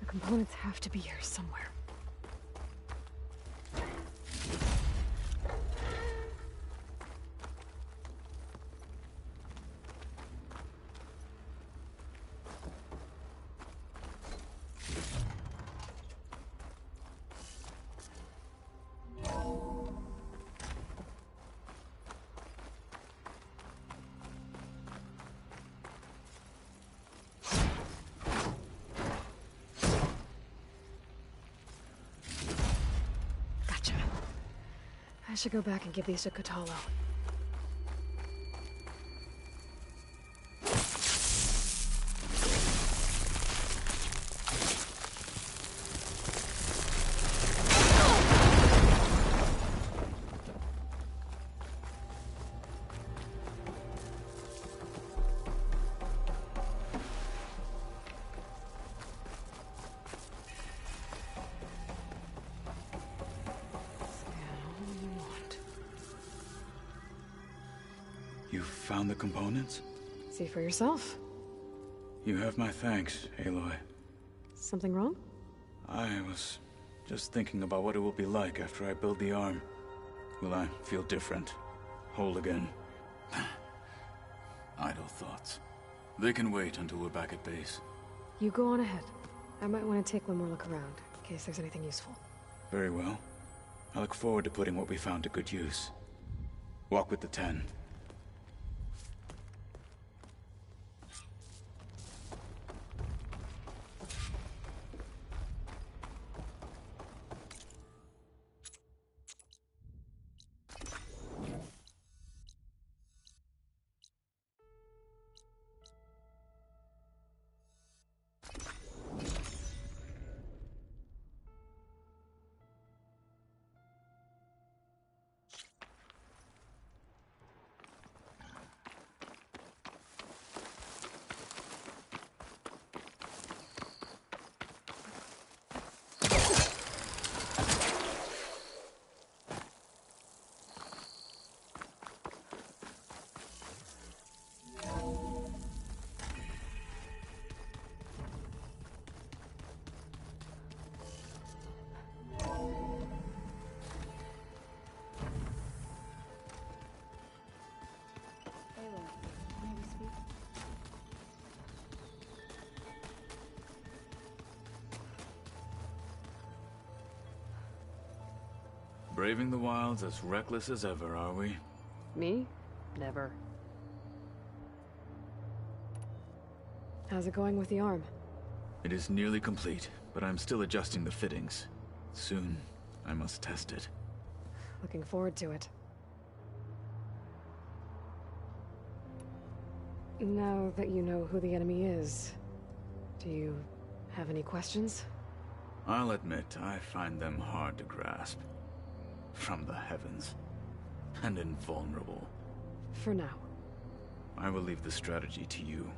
S3: Components have to be here somewhere. I should go back and give these to Kotalo.
S1: You found the components?
S3: See for yourself.
S1: You have my thanks, Aloy.
S3: Something wrong?
S1: I was just thinking about what it will be like after I build the arm. Will I feel different? Whole again? Idle thoughts. They can wait until we're back at base.
S3: You go on ahead. I might want to take one more look around, in case there's anything useful.
S1: Very well. I look forward to putting what we found to good use. Walk with the 10. Braving the wilds as reckless as ever, are we?
S3: Me? Never. How's it going with the arm?
S1: It is nearly complete, but I'm still adjusting the fittings. Soon, I must test it.
S3: Looking forward to it. Now that you know who the enemy is, do you have any questions?
S1: I'll admit, I find them hard to grasp. From the heavens. And invulnerable.
S3: For now.
S1: I will leave the strategy to you.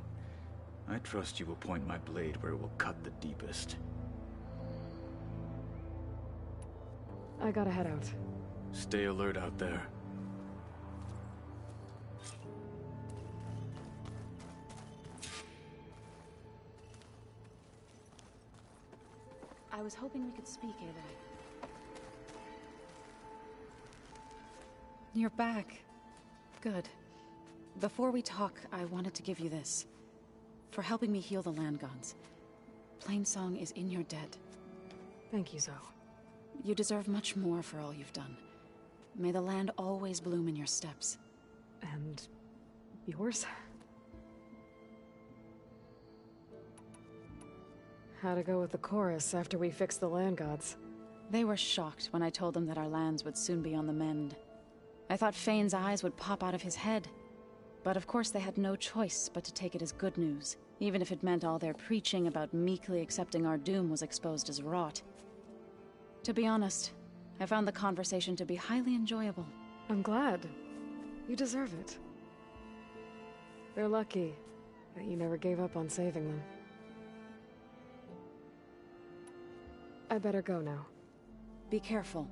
S1: I trust you will point my blade where it will cut the deepest.
S3: I gotta head out.
S1: Stay alert out there.
S4: I was hoping we could speak, Aloy. You're back. Good. Before we talk, I wanted to give you this. For helping me heal the land gods. Plainsong is in your debt.
S3: Thank you, Zoe.
S4: You deserve much more for all you've done. May the land always bloom in your steps.
S3: And yours? How'd it go with the chorus after we fixed the land gods?
S4: They were shocked when I told them that our lands would soon be on the mend. I thought Fane's eyes would pop out of his head. But of course they had no choice but to take it as good news, even if it meant all their preaching about meekly accepting our doom was exposed as rot. To be honest, I found the conversation to be highly enjoyable.
S3: I'm glad. You deserve it. They're lucky that you never gave up on saving them. I better go now.
S4: Be careful.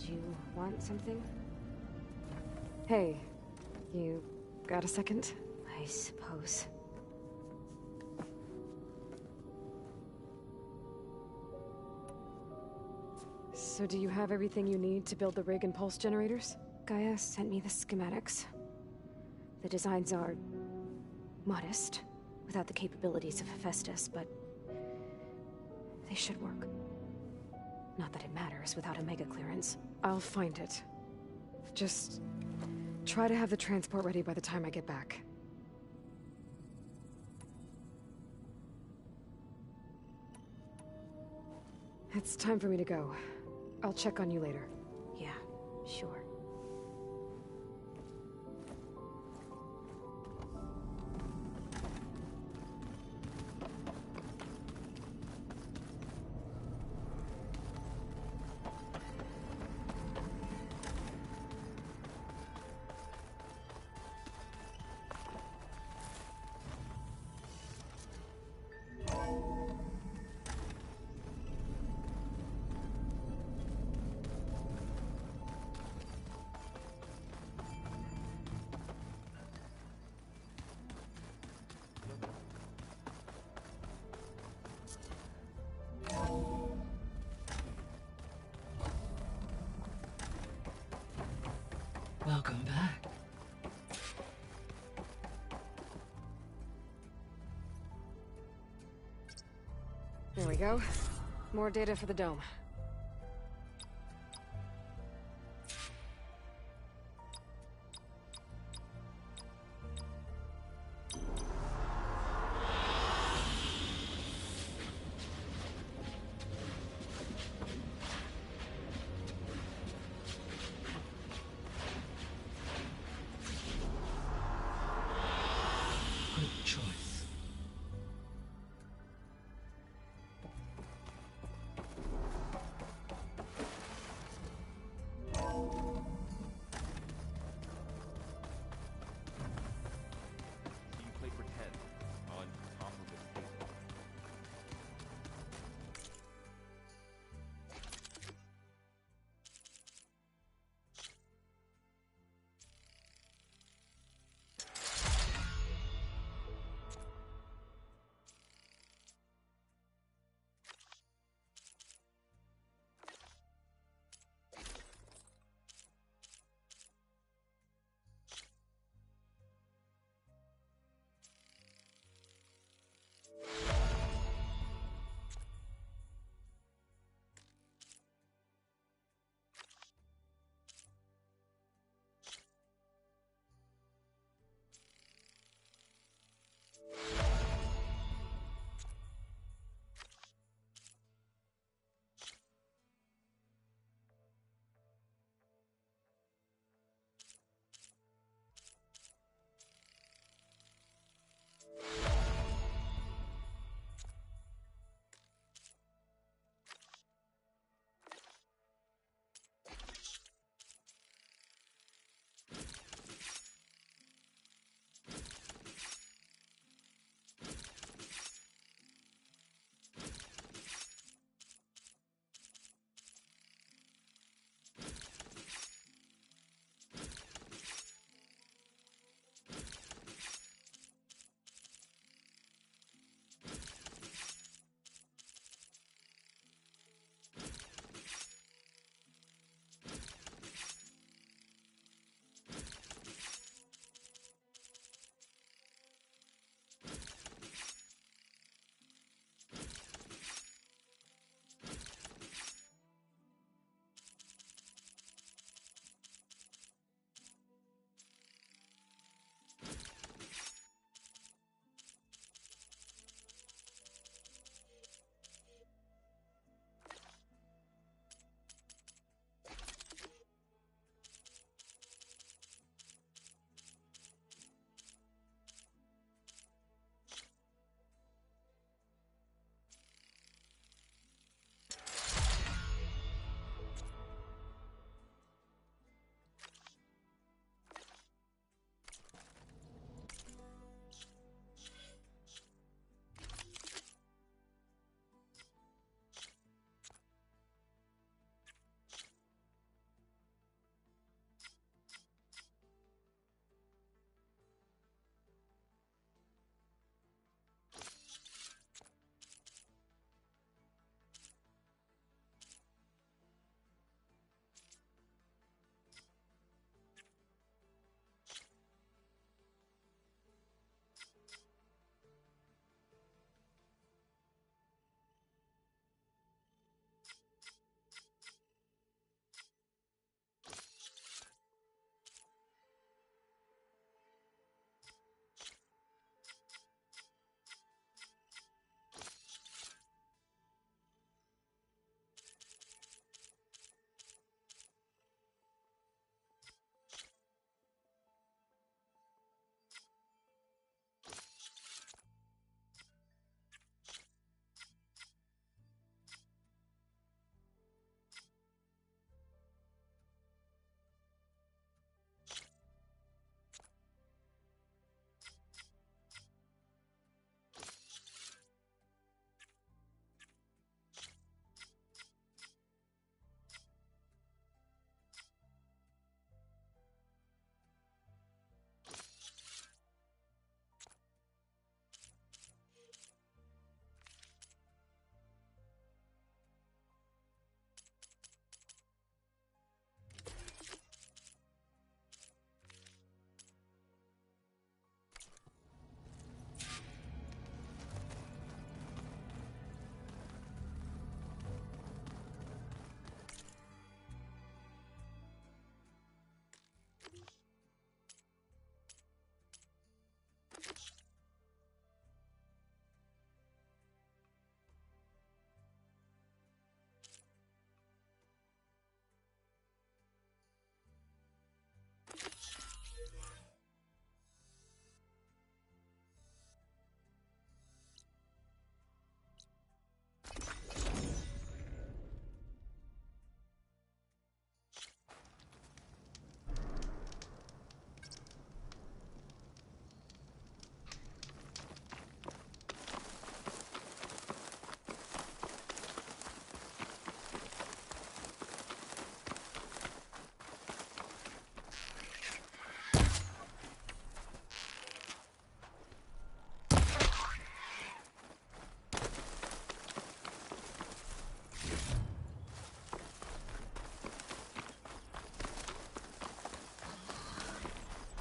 S3: You want something? Hey, you got a second?
S21: I suppose.
S3: So do you have everything you need to build the rig and pulse generators?
S21: Gaia sent me the schematics. The designs are modest, without the capabilities of Hephaestus, but they should work.
S3: Not that it matters without a mega clearance. I'll find it. Just try to have the transport ready by the time I get back. It's time for me to go. I'll check on you later.
S21: Yeah, sure.
S20: Welcome back.
S3: There we go. More data for the dome.
S20: Good choice.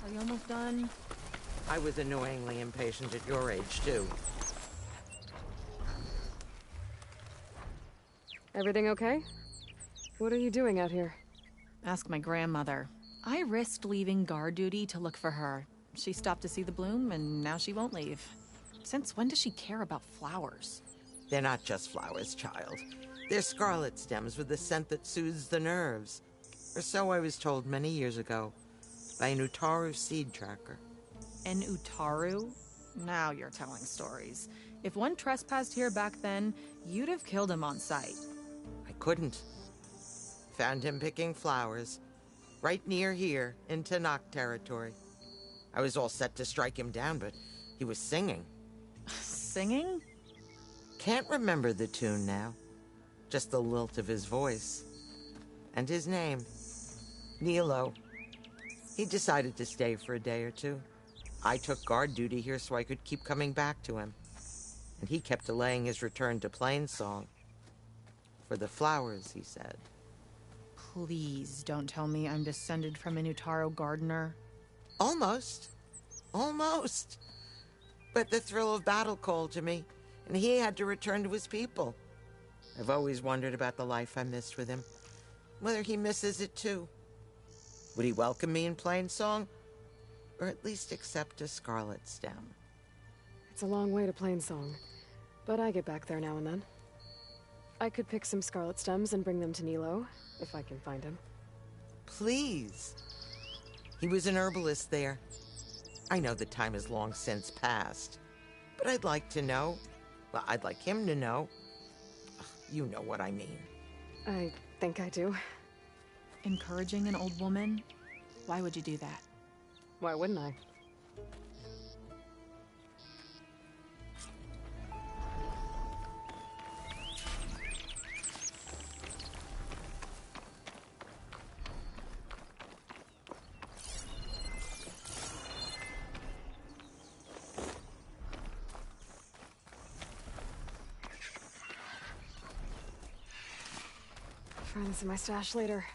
S5: Are you almost done?
S16: I was annoyingly impatient at your age, too.
S3: Everything okay? What are you doing out here?
S5: Ask my grandmother. I risked leaving guard duty to look for her. She stopped to see the bloom, and now she won't leave. Since when does she care about flowers?
S16: They're not just flowers, child. They're scarlet stems with a scent that soothes the nerves. Or so I was told many years ago by an Utaru seed tracker.
S5: An Utaru? Now you're telling stories. If one trespassed here back then, you'd have killed him on sight.
S16: I couldn't. Found him picking flowers, right near here in Tanakh territory. I was all set to strike him down, but he was singing.
S5: Singing?
S16: Can't remember the tune now. Just the lilt of his voice. And his name. Nilo. He decided to stay for a day or two. I took guard duty here so I could keep coming back to him. And he kept delaying his return to Plainsong. For the flowers, he said.
S5: Please don't tell me I'm descended from an Utaru gardener.
S16: Almost. Almost. But the thrill of battle called to me, and he had to return to his people. I've always wondered about the life I missed with him. Whether he misses it too. Would he welcome me in Plainsong? Or at least accept a scarlet stem?
S3: It's a long way to Plainsong, but I get back there now and then. I could pick some scarlet stems and bring them to Nilo, if I can find him.
S16: Please. He was an herbalist there. I know the time has long since passed, but I'd like to know. Well, I'd like him to know. You know what I mean.
S3: I think I do.
S5: Encouraging an old woman? Why would you do that?
S3: Why wouldn't I? Find this in my stash later.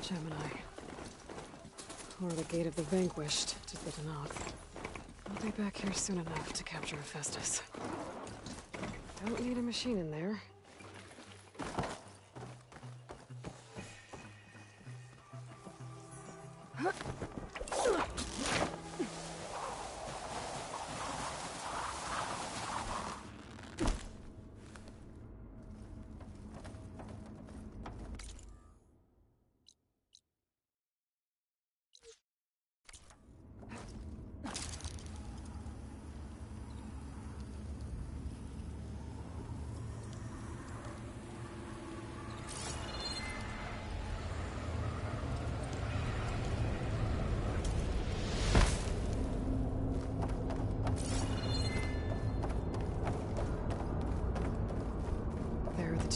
S3: Gemini. Or the Gate of the Vanquished to the Tanakh. I'll be back here soon enough to capture Hephaestus. Don't need a machine in there.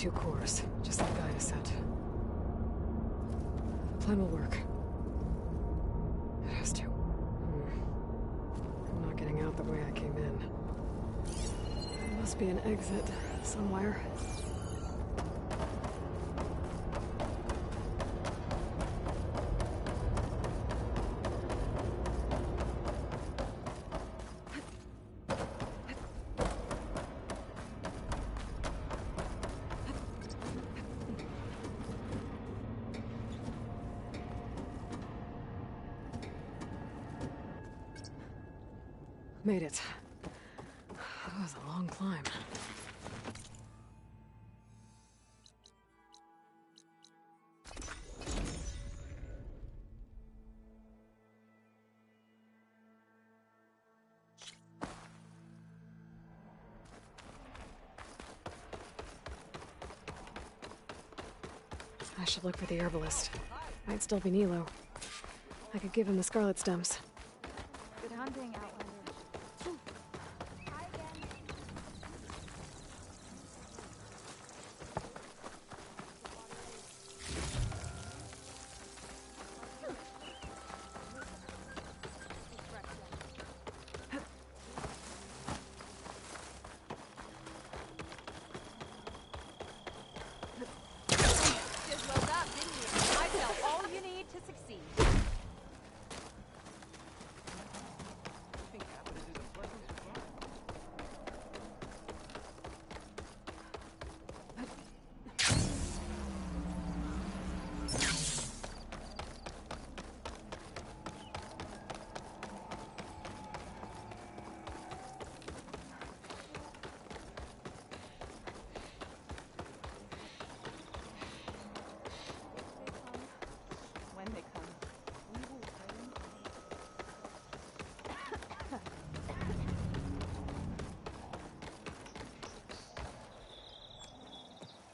S3: 2 cores, just like Gaia said. The plan will work. It has to. I'm not getting out the way I came in. There must be an exit somewhere. Made it. That was a long climb. I should look for the herbalist. Might still be Nilo. I could give him the scarlet stems.
S12: Good hunting, Outlander.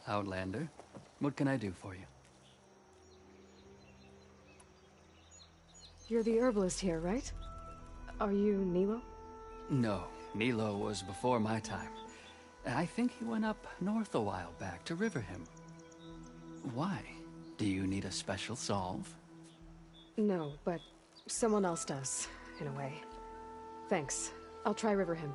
S8: Outlander, what can I do for you?
S3: You're the herbalist here, right? Are you Nilo?
S8: No, Nilo was before my time. I think he went up north a while back to Riverhim. Why? Do you need a special solve?
S3: No, but someone else does, in a way. Thanks. I'll try Riverhim.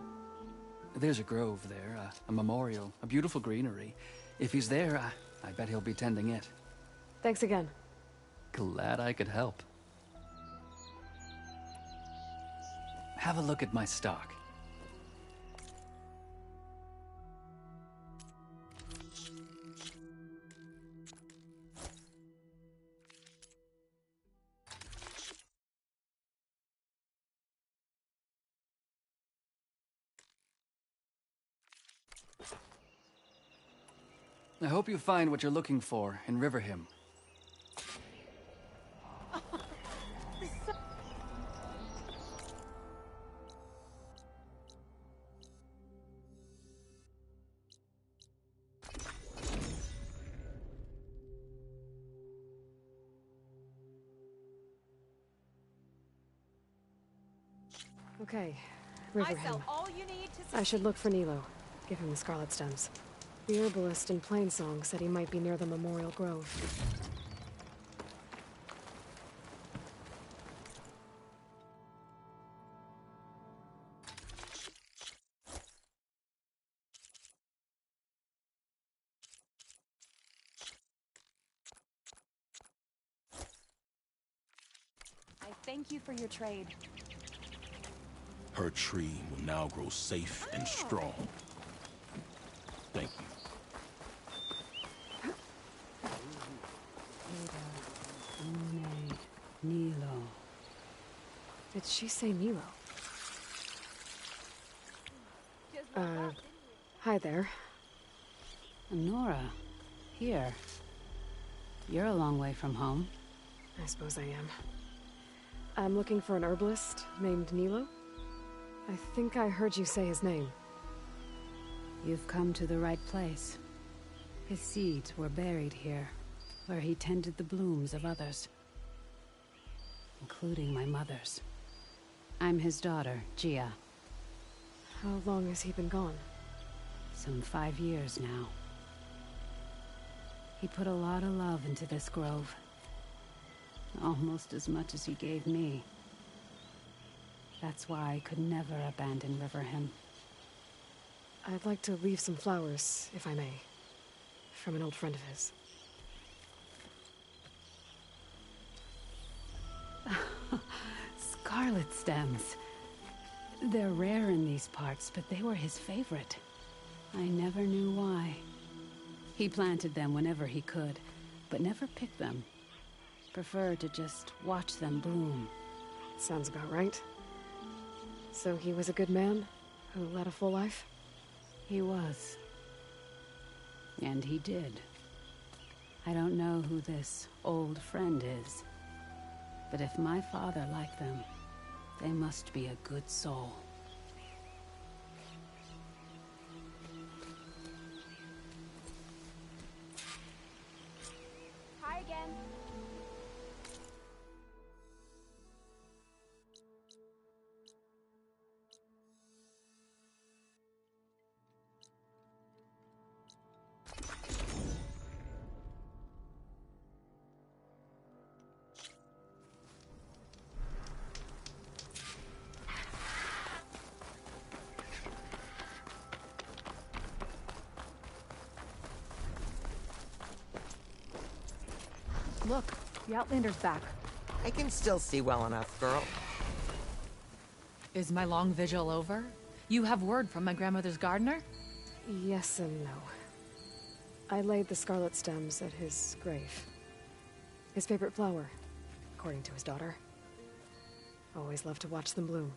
S8: There's a grove there, a memorial, a beautiful greenery. If he's there, I bet he'll be tending it.
S3: Thanks again.
S8: Glad I could help. Have a look at my stock. I hope you find what you're looking for in Riverhim.
S3: Okay, Riverhim. I should look for Nilo. Give him the scarlet stems. The herbalist in Plainsong said he might be near the Memorial Grove.
S4: I thank you for your trade.
S11: Her tree will now grow safe and strong. Thank you.
S3: Nilo. Did she say Nilo? Hi there.
S14: Nora, here. You're a long way from home.
S3: I suppose I am. I'm looking for an herbalist named Nilo. I think I heard you say his name.
S14: You've come to the right place. His seeds were buried here, where he tended the blooms of others, including my mother's. I'm his daughter, Gia.
S3: How long has he been gone?
S14: Some 5 years now. He put a lot of love into this grove. Almost as much as he gave me. That's why I could never abandon Riverhim.
S3: I'd like to leave some flowers, if I may. From an old friend of his.
S14: Scarlet stems. They're rare in these parts, but they were his favorite. I never knew why. He planted them whenever he could, but never picked them. Preferred to just watch them bloom.
S3: Sounds about right. So he was a good man who led a full life?
S14: He was. And he did. I don't know who this old friend is, but if my father liked them, they must be a good soul.
S12: Hi again.
S22: Look, the Outlander's back.
S16: I can still see well enough, girl.
S5: Is my long vigil over? You have word from my grandmother's gardener?
S3: Yes and no. I laid the scarlet stems at his grave. His favorite flower, according to his daughter. Always loved to watch them bloom.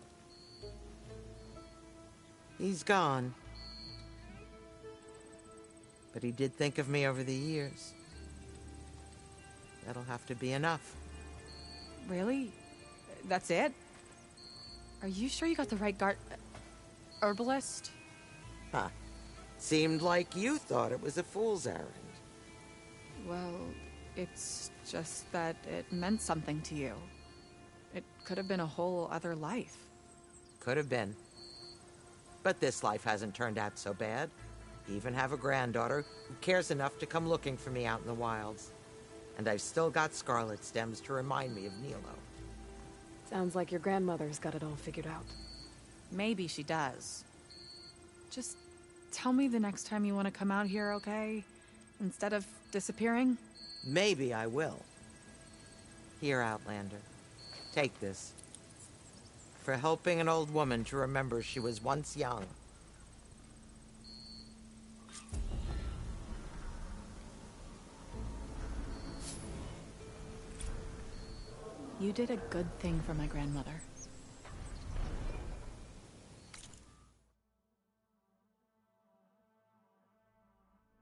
S16: He's gone. But he did think of me over the years. That'll have to be enough.
S5: Really? That's it? Are you sure you got the right herbalist?
S16: Huh. Seemed like you thought it was a fool's errand.
S5: Well, it's just that it meant something to you. It could have been a whole other life.
S16: Could have been. But this life hasn't turned out so bad. Even have a granddaughter who cares enough to come looking for me out in the wilds. And I've still got scarlet stems to remind me of Nilo.
S3: Sounds like your grandmother's got it all figured out.
S5: Maybe she does. Just tell me the next time you want to come out here, okay? Instead of disappearing?
S16: Maybe I will. Here, Outlander. Take this. For helping an old woman to remember she was once young.
S5: You did a good thing for my grandmother.